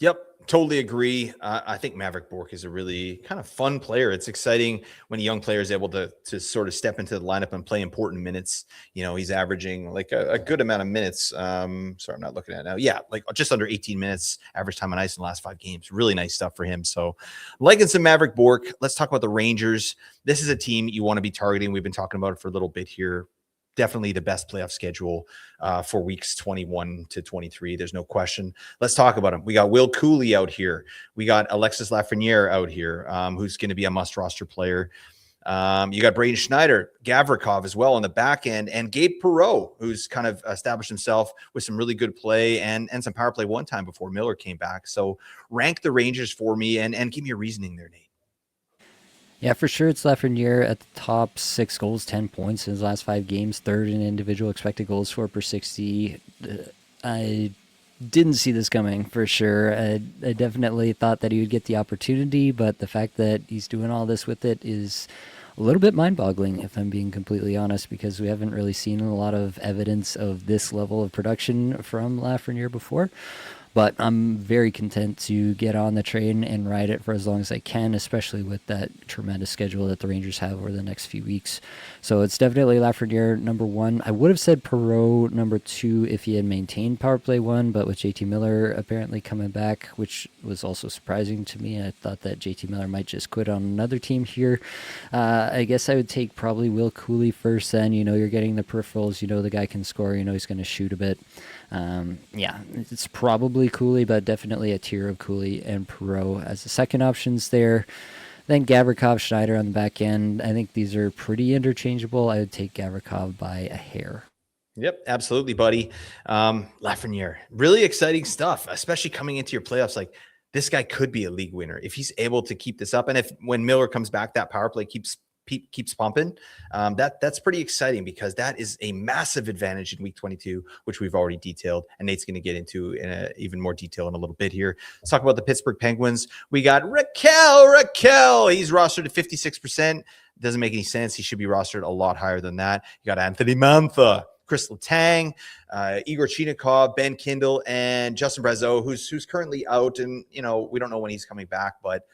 B: Yep. Totally agree. I think Maverick Bork is a really kind of fun player. It's exciting when a young player is able to sort of step into the lineup and play important minutes. You know, he's averaging like a good amount of minutes. Sorry, I'm not looking at it now. Yeah, like just under 18 minutes average time on ice in the last 5 games. Really nice stuff for him. So liking some Maverick Bork. Let's talk about the Rangers. This is a team you want to be targeting. We've been talking about it for a little bit here. Definitely the best playoff schedule for weeks 21 to 23. There's no question. Let's talk about them. We got Will Cooley out here. We got Alexis Lafreniere out here, who's going to be a must roster player. You got Braden Schneider, Gavrikov as well on the back end, and Gabe Perreault, who's kind of established himself with some really good play and some power play one time before Miller came back. So rank the Rangers for me and give me your reasoning there, Nate.
A: Yeah, for sure. It's Lafreniere at the top, 6 goals, 10 points in his last 5 games, third in individual expected goals for per 60. I didn't see this coming for sure. I definitely thought that he would get the opportunity, but the fact that he's doing all this with it is a little bit mind-boggling, if I'm being completely honest, because we haven't really seen a lot of evidence of this level of production from Lafreniere before. But I'm very content to get on the train and ride it for as long as I can, especially with that tremendous schedule that the Rangers have over the next few weeks. So it's definitely Lafreniere number 1. I would have said Perreault number 2 if he had maintained power play 1, but with JT Miller apparently coming back, which was also surprising to me. I thought that JT Miller might just quit on another team here. I guess I would take probably Will Cooley first then. You know, you're getting the peripherals. You know the guy can score. You know he's going to shoot a bit. Yeah, it's probably Cooley, but definitely a tier of Cooley and Perreault as the second options there. Then Gavrikov, Schneider on the back end. I think these are pretty interchangeable. I would take Gavrikov by a hair.
B: Yep, absolutely, buddy. Lafreniere, really exciting stuff, especially coming into your playoffs. Like this guy could be a league winner if he's able to keep this up. And if when Miller comes back, that power play keeps pumping. That's pretty exciting because that is a massive advantage in week 22, which we've already detailed. And Nate's going to get into in even more detail in a little bit here. Let's talk about the Pittsburgh Penguins. We got Raquel. He's rostered at 56%. Doesn't make any sense. He should be rostered a lot higher than that. You got Anthony Mantha, Chris Letang, Igor Chinikov, Ben Kindle, and Justin Brazeau, who's currently out. And, you know, we don't know when he's coming back, but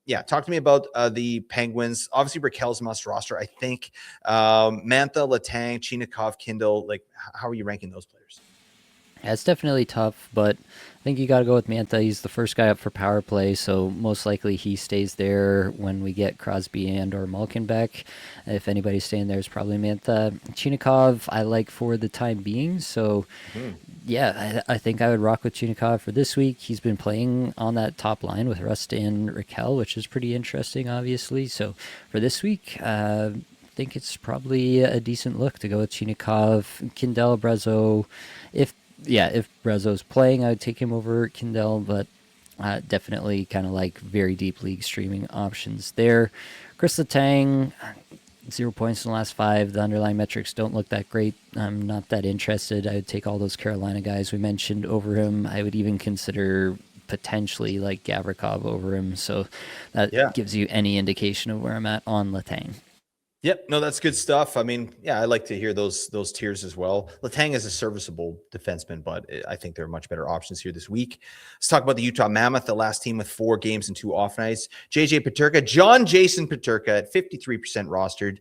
B: yeah, talk to me about the Penguins. Obviously, Raquel's must roster. I think Mantha, Letang, Chinikov, Kindle. Like, how are you ranking those players?
A: Yeah, it's definitely tough, but I think you got to go with Mantha. He's the first guy up for power play, so most likely he stays there when we get Crosby and or Malkin back. If anybody's staying there, it's probably Mantha. Chinikov, I like for the time being, so yeah, I think I would rock with Chinikov for this week. He's been playing on that top line with Rust and Raquel, which is pretty interesting, obviously. So for this week, I think it's probably a decent look to go with Chinikov, Kindle, Brazeau. If Brazo's playing, I would take him over Kindle, but definitely kind of like very deep league streaming options there. Chris Letang, 0 points in the last 5. The underlying metrics don't look that great. I'm not that interested. I would take all those Carolina guys we mentioned over him. I would even consider potentially like Gavrikov over him. So that gives you any indication of where I'm at on Letang.
B: Yep. No, that's good stuff. I mean, yeah, I like to hear those tiers as well. Letang is a serviceable defenseman, but I think there are much better options here this week. Let's talk about the Utah Mammoth, the last team with 4 games and 2 off nights. JJ Peterka, John Jason Peterka at 53% rostered.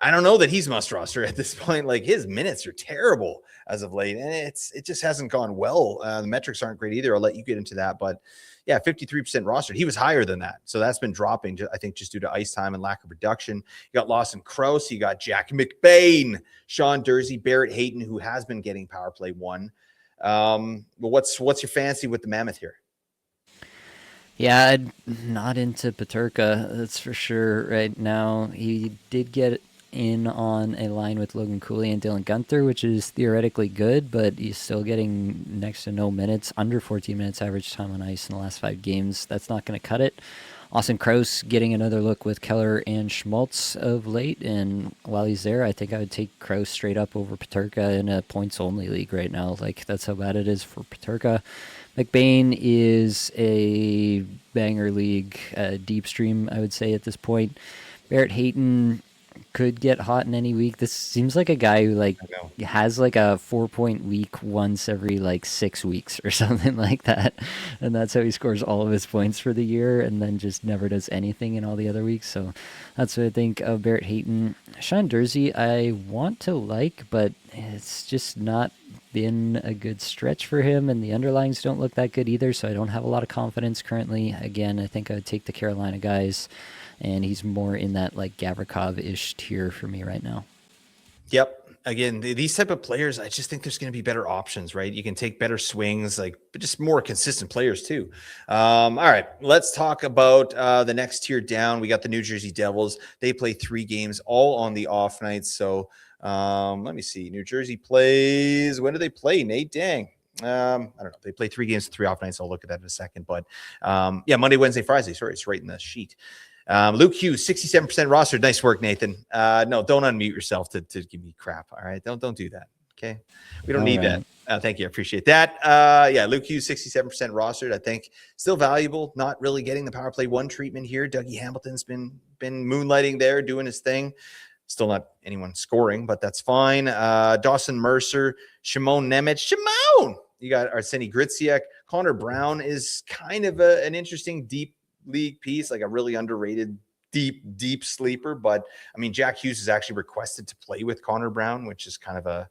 B: I don't know that he's must roster at this point. Like his minutes are terrible as of late, and it just hasn't gone well. The metrics aren't great either. I'll let you get into that, but yeah, 53% rostered. He was higher than that, so that's been dropping. I think just due to ice time and lack of production. You got Lawson Krause, you got Jack McBain, Sean Dursey, Barrett Hayton, who has been getting power play one. But what's your fancy with the Mammoth here?
A: Yeah, I'm not into Paterka, that's for sure right now. He did get in on a line with Logan Cooley and Dylan Gunther, which is theoretically good, but he's still getting next to no minutes, under 14 minutes average time on ice in the last 5 games. That's not going to cut it. Austin Krause getting another look with Keller and Schmaltz of late, and while he's there, I think I would take Krause straight up over Paterka in a points-only league right now. Like, that's how bad it is for Paterka. McBain is a banger league, deep stream, I would say, at this point. Barrett Hayton could get hot in any week. This seems like a guy who has like a 4-point week once every like 6 weeks or something like that, and that's how he scores all of his points for the year, and then just never does anything in all the other weeks. So that's what I think of Barrett Hayton. Sean Dursey, I want to like, but it's just not been a good stretch for him, and the underlyings don't look that good either, so I don't have a lot of confidence currently. Again, I think I would take the Carolina guys, and he's more in that like Gavrikov-ish tier for me right now.
B: Yep. Again, these type of players, I just think there's going to be better options, right? You can take better swings, like, but just more consistent players too. All right, let's talk about the next tier down. We got the New Jersey Devils. They play 3 games all on the off nights. So let me see. New Jersey plays. When do they play, Nate? Dang. I don't know. They play 3 games, 3 off nights. I'll look at that in a second. But yeah, Monday, Wednesday, Friday. Sorry, it's right in the sheet. Luke Hughes, 67% rostered. Nice work, Nathan. No, don't unmute yourself to give me crap. All right. Don't do that. Okay. We don't
A: All
B: need
A: right.
B: that. Thank you. I appreciate that. Yeah, Luke Hughes, 67% rostered. I think still valuable. Not really getting the power play one treatment here. Dougie Hamilton's been moonlighting there, doing his thing. Still not anyone scoring, but that's fine. Dawson Mercer, Shimon Nemec. Shimon! You got Arseny Gritziak. Connor Brown is kind of an interesting deep league piece, like a really underrated deep sleeper. But I mean, Jack Hughes is actually requested to play with Connor Brown, which is kind of a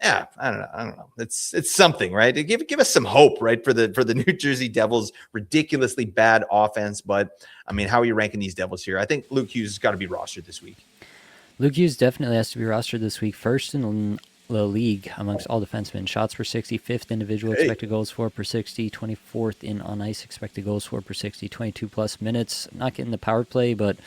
B: I don't know. It's something, right? Give us some hope, right, for the New Jersey Devils' ridiculously bad offense. But I mean, how are you ranking these Devils here? I think Luke Hughes has got to be rostered this week.
A: Luke Hughes definitely has to be rostered this week. First in the league amongst all defensemen. Shots per 60, 5th individual expected goals for per 60, 24th in on ice expected goals for per 60, 22 plus minutes. Not getting the power play, but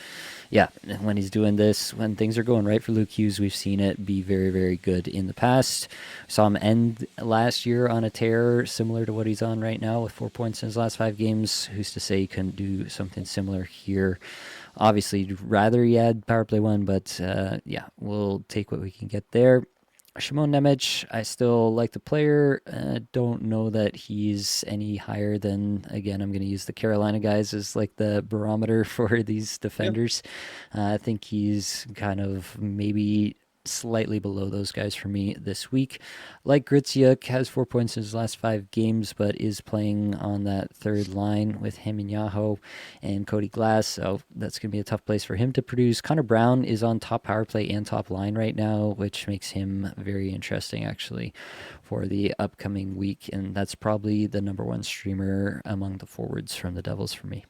A: yeah, when he's doing this, when things are going right for Luke Hughes, we've seen it be very, very good in the past. Saw him end last year on a tear similar to what he's on right now with 4 points in his last 5 games. Who's to say he couldn't do something similar here? Obviously, rather he had power play one, but yeah, we'll take what we can get there. Shimon Nemec, I still like the player. Don't know that he's any higher than, again, I'm going to use the Carolina guys as like the barometer for these defenders. Yep. I think he's kind of maybe slightly below those guys for me this week. Like Gritziuk, has 4 points in his last 5 games, but is playing on that third line with him and Yaho and Cody Glass, so that's going to be a tough place for him to produce. Connor Brown is on top power play and top line right now, which makes him very interesting, actually, for the upcoming week, and that's probably the number 1 streamer among the forwards from the Devils for me.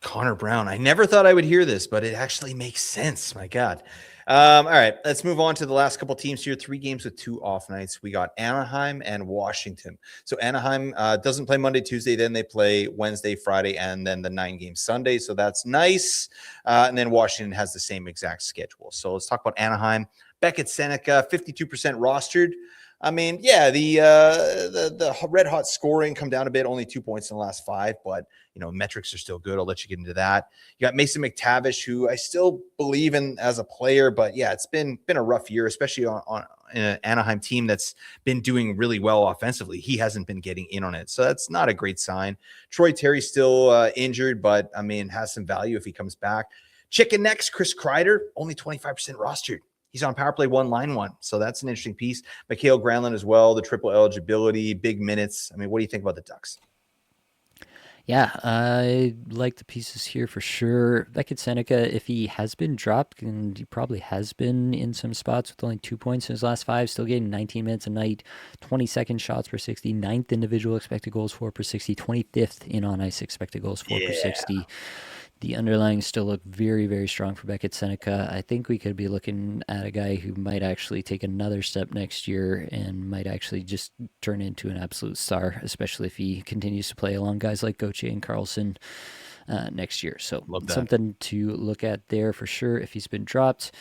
B: Connor Brown. I never thought I would hear this, but it actually makes sense. My God. All right, let's move on to the last couple teams here. 3 games with 2 off nights. We got Anaheim and Washington. So Anaheim doesn't play Monday, Tuesday. Then they play Wednesday, Friday, and then the 9-game Sunday. So that's nice. And then Washington has the same exact schedule. So let's talk about Anaheim. Beckett Seneca, 52% rostered. I mean, yeah, the red hot scoring come down a bit, only 2 points in the last 5, but you know, metrics are still good. I'll let you get into that. You got Mason McTavish, who I still believe in as a player, but yeah, it's been a rough year, especially on an Anaheim team that's been doing really well offensively. He hasn't been getting in on it, so that's not a great sign. Troy Terry's still injured, but I mean, has some value if he comes back. Chicken Necks, Chris Kreider, only 25% rostered. He's on power play 1, line 1. So that's an interesting piece. Mikhail Granlund as well, the triple eligibility, big minutes. I mean, what do you think about the Ducks?
A: Yeah, I like the pieces here for sure. Beckett Seneca, if he has been dropped, and he probably has been in some spots with only 2 points in his last five, still getting 19 minutes a night, 22nd shots per 60, ninth individual expected goals for per 60, 25th in on ice expected goals for per
B: Yeah,
A: 60. The underlying still look very, very strong for Beckett Seneca. I think we could be looking at a guy who might actually take another step next year and might actually just turn into an absolute star, especially if he continues to play along guys like Gauthier and Carlson next year. So
B: love that.
A: something to look at there for sure if he's been dropped.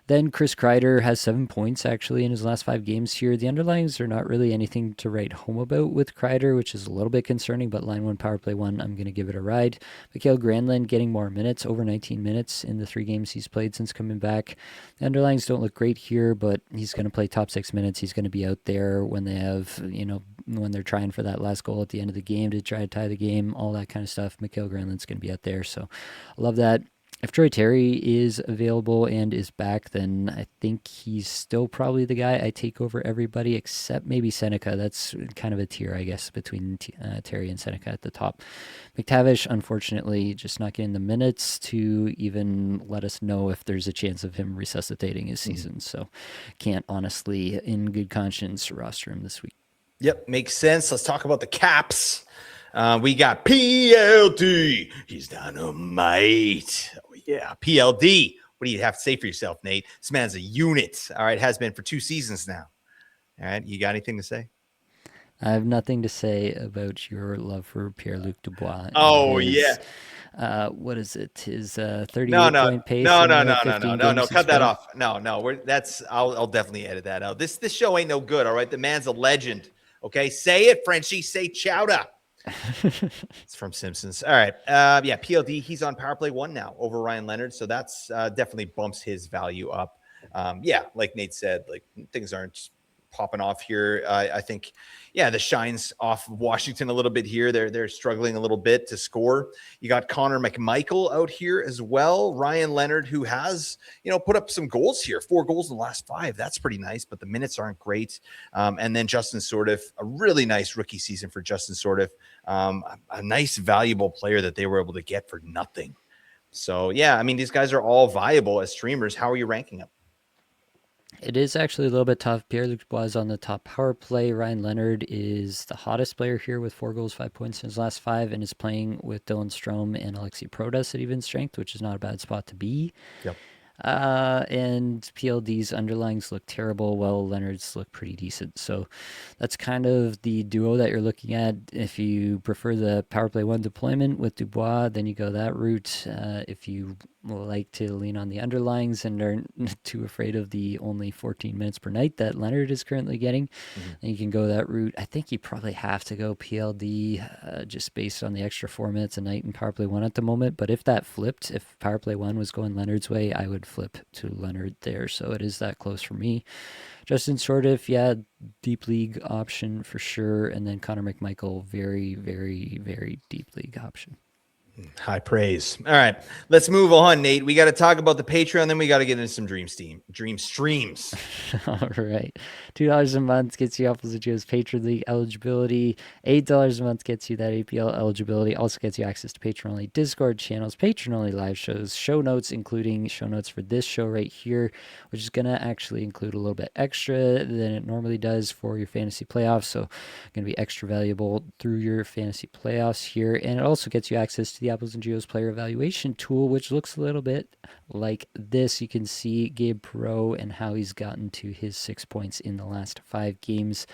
A: Then Chris Kreider has 7 points actually in his last five games here. The underlines are not really anything to write home about with Kreider, which is a little bit concerning, but line one, power play one, I'm going to give it a ride. Mikael Granlund getting more minutes, over 19 minutes in the 3 games he's played since coming back. The underlines don't look great here, but he's going to play top 6 minutes. He's going to be out there when they have, when they're trying for that last goal at the end of the game to try to tie the game, all that kind of stuff. Mikael Granlund's going to be out there, so I love that. If Troy Terry is available and is back, then I think he's still probably the guy I take over everybody except maybe Seneca. That's kind of a tier, I guess, between Terry and Seneca at the top. McTavish, unfortunately, just not getting the minutes to even let us know if there's a chance of him resuscitating his
B: Mhm.
A: season. So can't honestly, in good conscience, roster him this week.
B: Yep, makes sense. Let's talk about the Caps. We got PLD. He's dynamite. Oh, yeah, PLD. What do you have to say for yourself, Nate? This man's a unit. All right, has been for 2 seasons now. All right, you got anything to say?
A: I have nothing to say about your love for Pierre-Luc Dubois and
B: Oh yeah.
A: his what is it? His
B: No,
A: 38
B: no,
A: point pace
B: no,
A: in
B: no,
A: the
B: no, no, no,
A: 15
B: no, no.
A: games he's
B: Cut that
A: played.
B: off. No, no. I'll definitely edit that out. This show ain't no good. All right, the man's a legend. Okay, say it, Frenchie. Say chowder. It's from Simpsons. All right. Yeah, PLD, he's on power play one now over Ryan Leonard. So that's definitely bumps his value up. Yeah, like Nate said, like things aren't popping off here. I think, yeah, the shine's off Washington a little bit here. They're struggling a little bit to score. You got Connor McMichael out here as well. Ryan Leonard, who has, put up some goals here, 4 goals in the last 5. That's pretty nice, but the minutes aren't great. And then Justin Sordiff, a really nice rookie season for Justin Sordiff. A nice, valuable player that they were able to get for nothing. So, yeah, I mean, these guys are all viable as streamers. How are you ranking them?
A: It is actually a little bit tough. Pierre-Luc Dubois is on the top power play. Ryan Leonard is the hottest player here with 4 goals, 5 points in his last 5, and is playing with Dylan Strome and Alexei Protas at even strength, which is not a bad spot to be.
B: Yep.
A: And PLD's underlings look terrible, while Leonard's look pretty decent. So that's kind of the duo that you're looking at. If you prefer the power play one deployment with Dubois, then you go that route. If you like to lean on the underlings and aren't too afraid of the only 14 minutes per night that Leonard is currently getting,
B: Mhm.
A: then you can go that route. I think you probably have to go PLD just based on the extra 4 minutes a night in power play one at the moment. But if that flipped, if power play one was going Leonard's way, I would flip to Leonard there. So it is that close for me. Justin Sordiff, yeah, deep league option for sure. And then Connor McMichael, very, very, very deep league option.
B: High praise. All right, let's move on, Nate. We got to talk about the Patreon, then we got to get into some dream streams.
A: All right. $2 a month gets you Apples Ginos Patron League eligibility. $8 a month gets you that APL eligibility. Also gets you access to patron only Discord channels, patron only live shows, show notes, including show notes for this show right here, which is going to actually include a little bit extra than it normally does for your fantasy playoffs. So, going to be extra valuable through your fantasy playoffs here. And it also gets you access to the Apples and Geos player evaluation tool, which looks a little bit like this. You can see Gabe Perreault and how he's gotten to his 6 points in the last 5 games.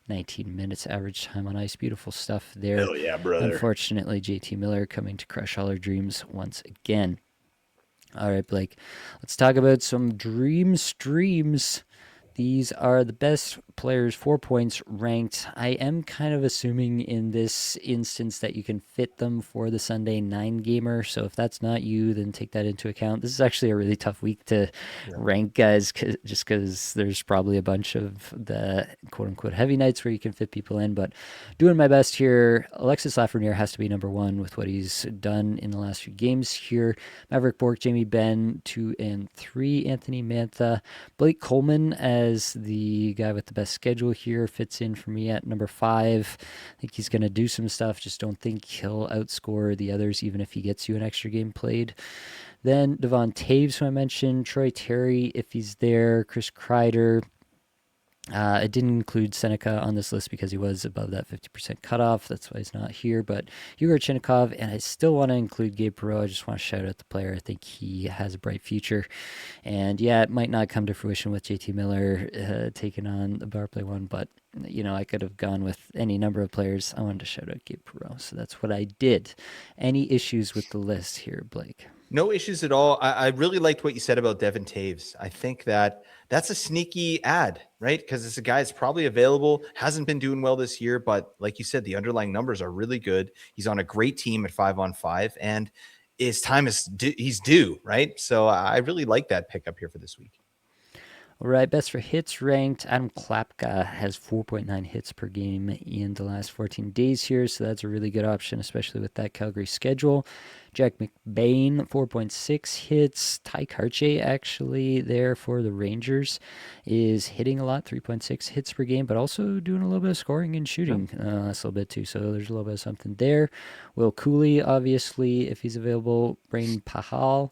A: 19 minutes average time on ice. Beautiful stuff there.
B: Hell yeah, brother.
A: Unfortunately, JT Miller coming to crush all our dreams once again. All right, Blake, let's talk about some dream streams. These are the best players, 4 points ranked. I am kind of assuming in this instance that you can fit them for the Sunday 9 gamer. So if that's not you, then take that into account. This is actually a really tough week to rank guys just because there's probably a bunch of the quote unquote heavy nights where you can fit people in. But doing my best here. Alexis Lafreniere has to be number one with what he's done in the last few games here. Maverick Bork, Jamie Benn, 2 and 3. Anthony Mantha, Blake Coleman as Lopez, the guy with the best schedule here, fits in for me at number 5. I think he's going to do some stuff. Just don't think he'll outscore the others, even if he gets you an extra game played. Then Devon Taves, who I mentioned, Troy Terry, if he's there, Chris Kreider. I didn't include Seneca on this list because he was above that 50% cutoff. That's why he's not here. But Yegor Chinnikov, and I still want to include Gabe Perreault. I just want to shout out the player. I think he has a bright future. And yeah, it might not come to fruition with JT Miller taking on the Barplay one, but I could have gone with any number of players. I wanted to shout out Gabe Perreault, so that's what I did. Any issues with the list here, Blake?
B: No issues at all. I really liked what you said about Devon Taves. I think that's a sneaky ad, right? Because it's a guy that's probably available, hasn't been doing well this year, but like you said, the underlying numbers are really good. He's on a great team at 5-on-5, and his time he's due, right? So I really like that pickup here for this week.
A: All right, best for hits ranked. Adam Klapka has 4.9 hits per game in the last 14 days here, so that's a really good option, especially with that Calgary schedule. Jack McBain, 4.6 hits. Ty Karche, actually, there for the Rangers, is hitting a lot, 3.6 hits per game, but also doing a little bit of scoring and shooting last little bit, too. So there's a little bit of something there. Will Cooley, obviously, if he's available. Brain Pahal,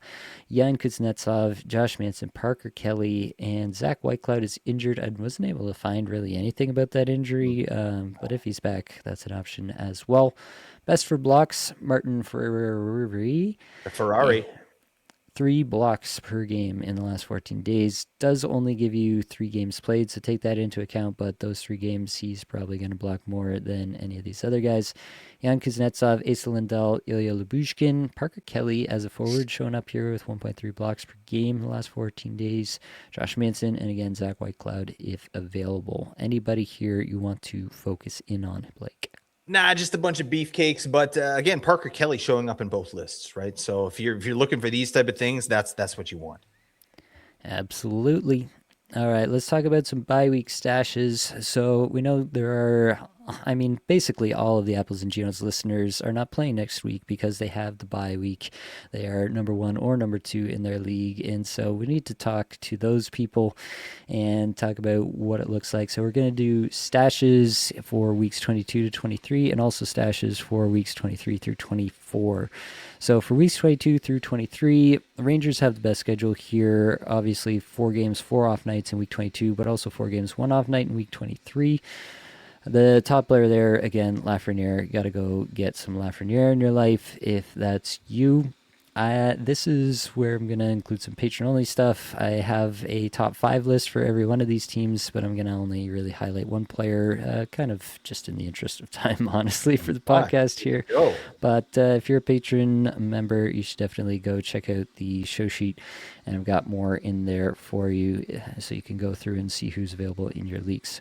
A: Yan Kuznetsov, Josh Manson, Parker Kelly, and Zach Whitecloud is injured. I wasn't able to find really anything about that injury, but if he's back, that's an option as well. Best for blocks, Martin Ferrari.
B: The Ferrari.
A: 3 blocks per game in the last 14 days. Does only give you 3 games played, so take that into account, but those 3 games, he's probably going to block more than any of these other guys. Yan Kuznetsov, Asa Lindell, Ilya Lyubushkin, Parker Kelly as a forward showing up here with 1.3 blocks per game in the last 14 days. Josh Manson, and again, Zach Whitecloud if available. Anybody here you want to focus in on, Blake?
B: Nah, just a bunch of beefcakes. But again, Parker Kelly showing up in both lists, right? So if you're looking for these type of things, that's what you want.
A: Absolutely. All right, let's talk about some bye week stashes. So we know there are, basically all of the Apples and Ginos listeners are not playing next week because they have the bye week. They are number 1 or number 2 in their league. And so we need to talk to those people and talk about what it looks like. So we're going to do stashes for weeks 22 to 23 and also stashes for weeks 23 through 24. So for weeks 22 through 23, the Rangers have the best schedule here. Obviously, 4 games, 4 off nights in week 22, but also 4 games, 1 off night in week 23. The top player there, again, Lafreniere. Got to go get some Lafreniere in your life if that's you. This is where I'm going to include some patron-only stuff. I have a top 5 list for every one of these teams, but I'm going to only really highlight one player, kind of just in the interest of time, honestly, for the podcast here. But if you're a patron member, you should definitely go check out the show sheet, and I've got more in there for you so you can go through and see who's available in your leagues.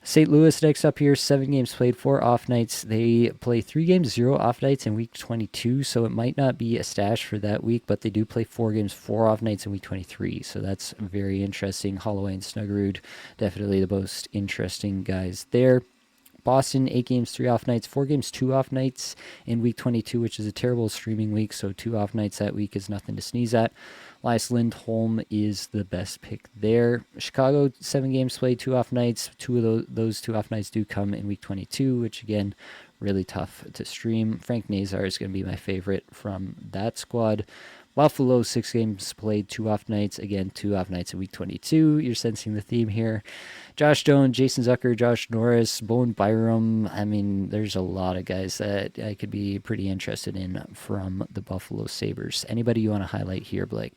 A: St. Louis next up here, 7 games played, 4 off nights. They play 3 games, 0 off nights in week 22, so it might not be a stash for that week, but they do play 4 games, 4 off nights in week 23, so that's very interesting. Holloway and Snuggerud, definitely the most interesting guys there. Boston, 8 games, 3 off nights, 4 games, 2 off nights in week 22, which is a terrible streaming week, so 2 off nights that week is nothing to sneeze at. Elias Lindholm is the best pick there. Chicago, 7 games played, 2 off nights. 2 of those 2 off nights do come in week 22, which again, really tough to stream. Frank Nazar is going to be my favorite from that squad. Buffalo, 6 games played, 2 off nights. Again, 2 off nights in week 22. You're sensing the theme here. Josh Jones, Jason Zucker, Josh Norris, Bowen Byram. There's a lot of guys that I could be pretty interested in from the Buffalo Sabres. Anybody you want to highlight here, Blake?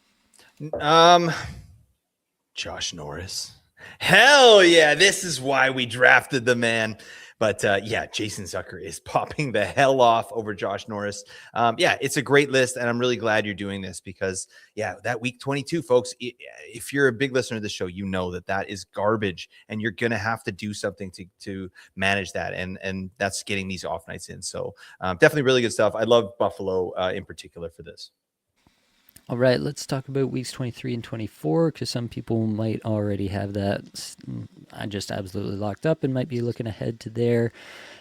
B: Josh Norris. Hell yeah, this is why we drafted the man. But yeah, Jason Zucker is popping the hell off over Josh Norris. Yeah, it's a great list, and I'm really glad you're doing this because, yeah, that week 22, folks, if you're a big listener to the show, you know that is garbage, and you're going to have to do something to manage that, and that's getting these off nights in. So definitely really good stuff. I love Buffalo in particular for this.
A: All right, let's talk about weeks 23 and 24 because some people might already have that I just absolutely locked up and might be looking ahead to there.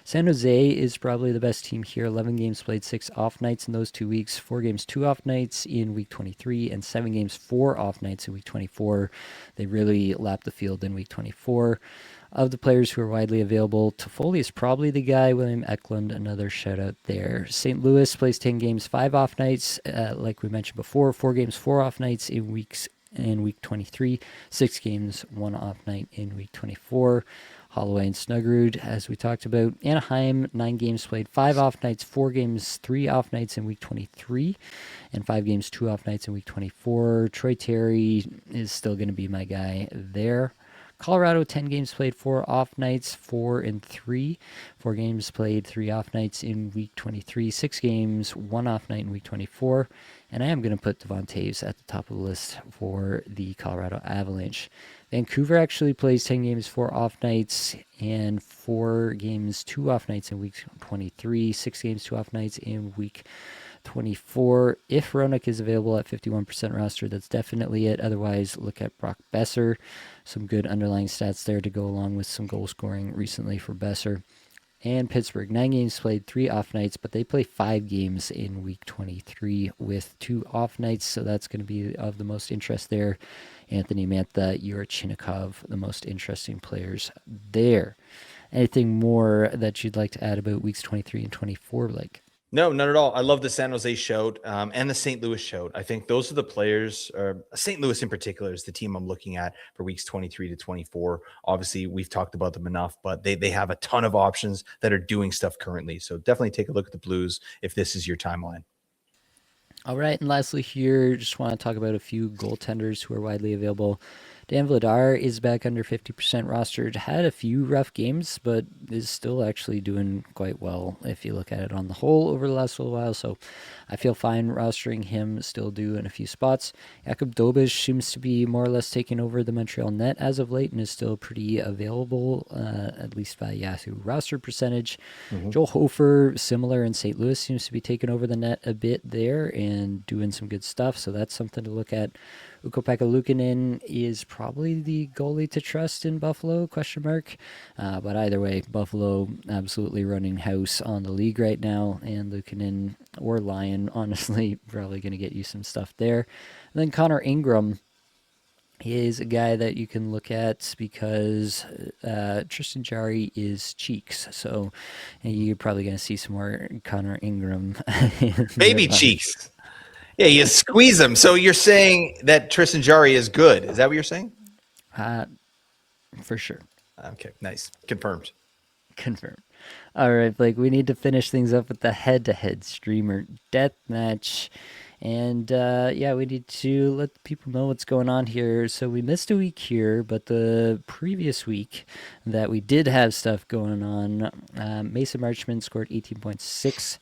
A: San Jose is probably the best team here. 11 games played, 6 off nights in those 2 weeks, 4 games, 2 off nights in week 23, and 7 games, 4 off nights in week 24. They really lapped the field in week 24. Of the players who are widely available, Toffoli is probably the guy. William Eklund, another shout out there. St. Louis plays 10 games, 5 off nights, like we mentioned before. 4 games, 4 off nights in week 23. 6 games, 1 off night in week 24. Holloway and Snuggerud, as we talked about. Anaheim, 9 games played, 5 off nights, 4 games, 3 off nights in week 23, and 5 games, 2 off nights in week 24. Troy Terry is still going to be my guy there. Colorado, 10 games played, 4 off nights, 4 and 3. 4 games played, 3 off nights in week 23. 6 games, 1 off night in week 24. And I am going to put Devon Toews at the top of the list for the Colorado Avalanche. Vancouver actually plays 10 games, 4 off nights, and 4 games, 2 off nights in week 23. 6 games, 2 off nights in week 24. If Roenick is available at 51% roster, that's definitely it. Otherwise, look at Brock Besser. Some good underlying stats there to go along with some goal scoring recently for Besser. And Pittsburgh, 9 games played, 3 off nights, but they play 5 games in week 23 with 2 off nights, so that's going to be of the most interest there. Anthony Mantha, Yurchennikov, the most interesting players there. Anything more that you'd like to add about weeks 23 and 24, Blake?
B: No, not at all. I love the San Jose shout and the St. Louis shout. I think those are the players, or St. Louis in particular is the team I'm looking at for weeks 23 to 24. Obviously, we've talked about them enough, but they have a ton of options that are doing stuff currently. So definitely take a look at the Blues if this is your timeline.
A: All right, and lastly here, just want to talk about a few goaltenders who are widely available. Dan Vladar is back under 50% rostered. Had a few rough games, but is still actually doing quite well if you look at it on the whole over the last little while. So I feel fine rostering him, still do in a few spots. Jakub Dobes seems to be more or less taking over the Montreal net as of late and is still pretty available, at least by Yahoo roster percentage. Joel Hofer, similar in St. Louis, seems to be taking over the net a bit there and doing some good stuff. So that's something to look at. Ukko-Pekka Luukkonen is probably the goalie to trust in Buffalo, question mark. But either way, Buffalo absolutely running house on the league right now, and Luukkonen or Lyon, honestly, probably going to get you some stuff there. And then Connor Ingram is a guy that you can look at because Tristan Jarry is cheeks. So you're probably going to see some more Connor Ingram.
B: Baby cheeks. Yeah, you squeeze them. So you're saying that Tristan Jarry is good. Is that what you're saying?
A: For sure.
B: Okay, nice. Confirmed.
A: Confirmed. All right, Blake, we need to finish things up with the head-to-head streamer deathmatch. And yeah, we need to let people know what's going on here. So we missed a week here, but the previous week that we did have stuff going on, Mason Marchman scored 18.6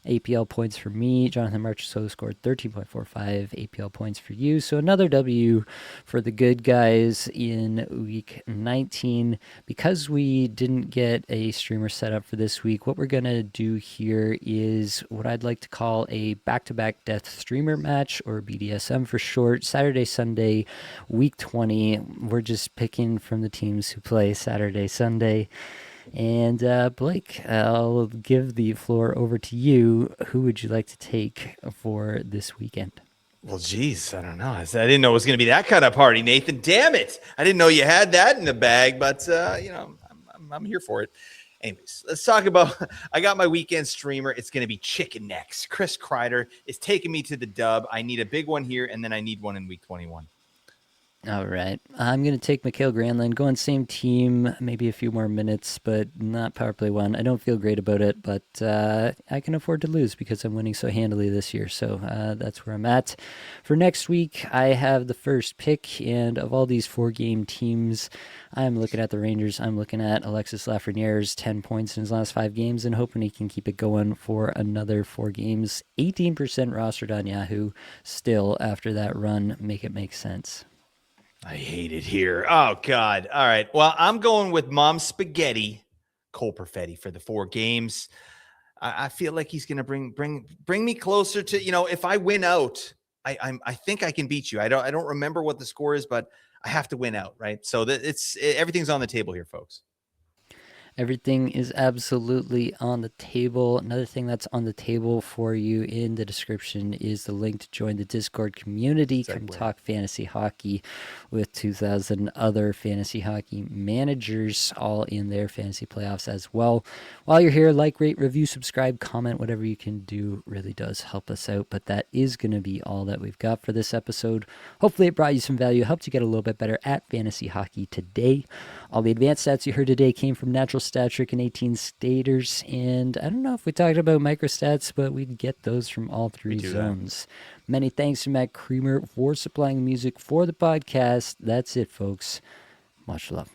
A: APL points for me. Jonathan Marchessault scored 13.45 APL points for you. So another W for the good guys in week 19. Because we didn't get a streamer set up for this week, what we're going to do here is what I'd like to call a back-to-back death streamer match, or BDSM for short. Saturday, Sunday, week 20. We're just picking from the teams who play Saturday, Sunday. And Blake, I'll give the floor over to you. Who would you like to take for this weekend?
B: Well, geez, I don't know. I didn't know it was going to be that kind of party, Nathan. Damn it. I didn't know you had that in the bag, but, I'm here for it. Anyways, let's talk about, I got my weekend streamer. It's going to be Chicken Necks. Chris Kreider is taking me to the dub. I need a big one here, and then I need one in week 21.
A: All right. I'm going to take Mikhail Granlund. Go on same team, maybe a few more minutes, but not power play one. I don't feel great about it, but I can afford to lose because I'm winning so handily this year. So that's where I'm at. For next week, I have the first pick, and of all these 4-game teams, I'm looking at the Rangers. I'm looking at Alexis Lafreniere's 10 points in his last 5 games and hoping he can keep it going for another 4 games. 18% rostered on Yahoo. Still, after that run, make it make sense.
B: I hate it here. Oh, God. All right. Well, I'm going with Mom Spaghetti, Cole Perfetti for the 4 games. I feel like he's going to bring me closer to, if I win out, I think I can beat you. I don't remember what the score is, but I have to win out, right? So that everything's on the table here, folks.
A: Everything is absolutely on the table. Another thing that's on the table for you in the description is the link to join the Discord community. Come
B: Segue.
A: talk fantasy hockey with 2,000 other fantasy hockey managers, all in their fantasy playoffs as well. While you're here, like, rate, review, subscribe, comment, whatever you can do really does help us out. But that is going to be all that we've got for this episode. Hopefully it brought you some value, helped you get a little bit better at fantasy hockey today. All the advanced stats you heard today came from Natural Stat Trick and 18 Staters, and I don't know if we talked about microstats, but we get those from all three zones. Many thanks to Matt Creamer for supplying music for the podcast. That's it, folks. Much love.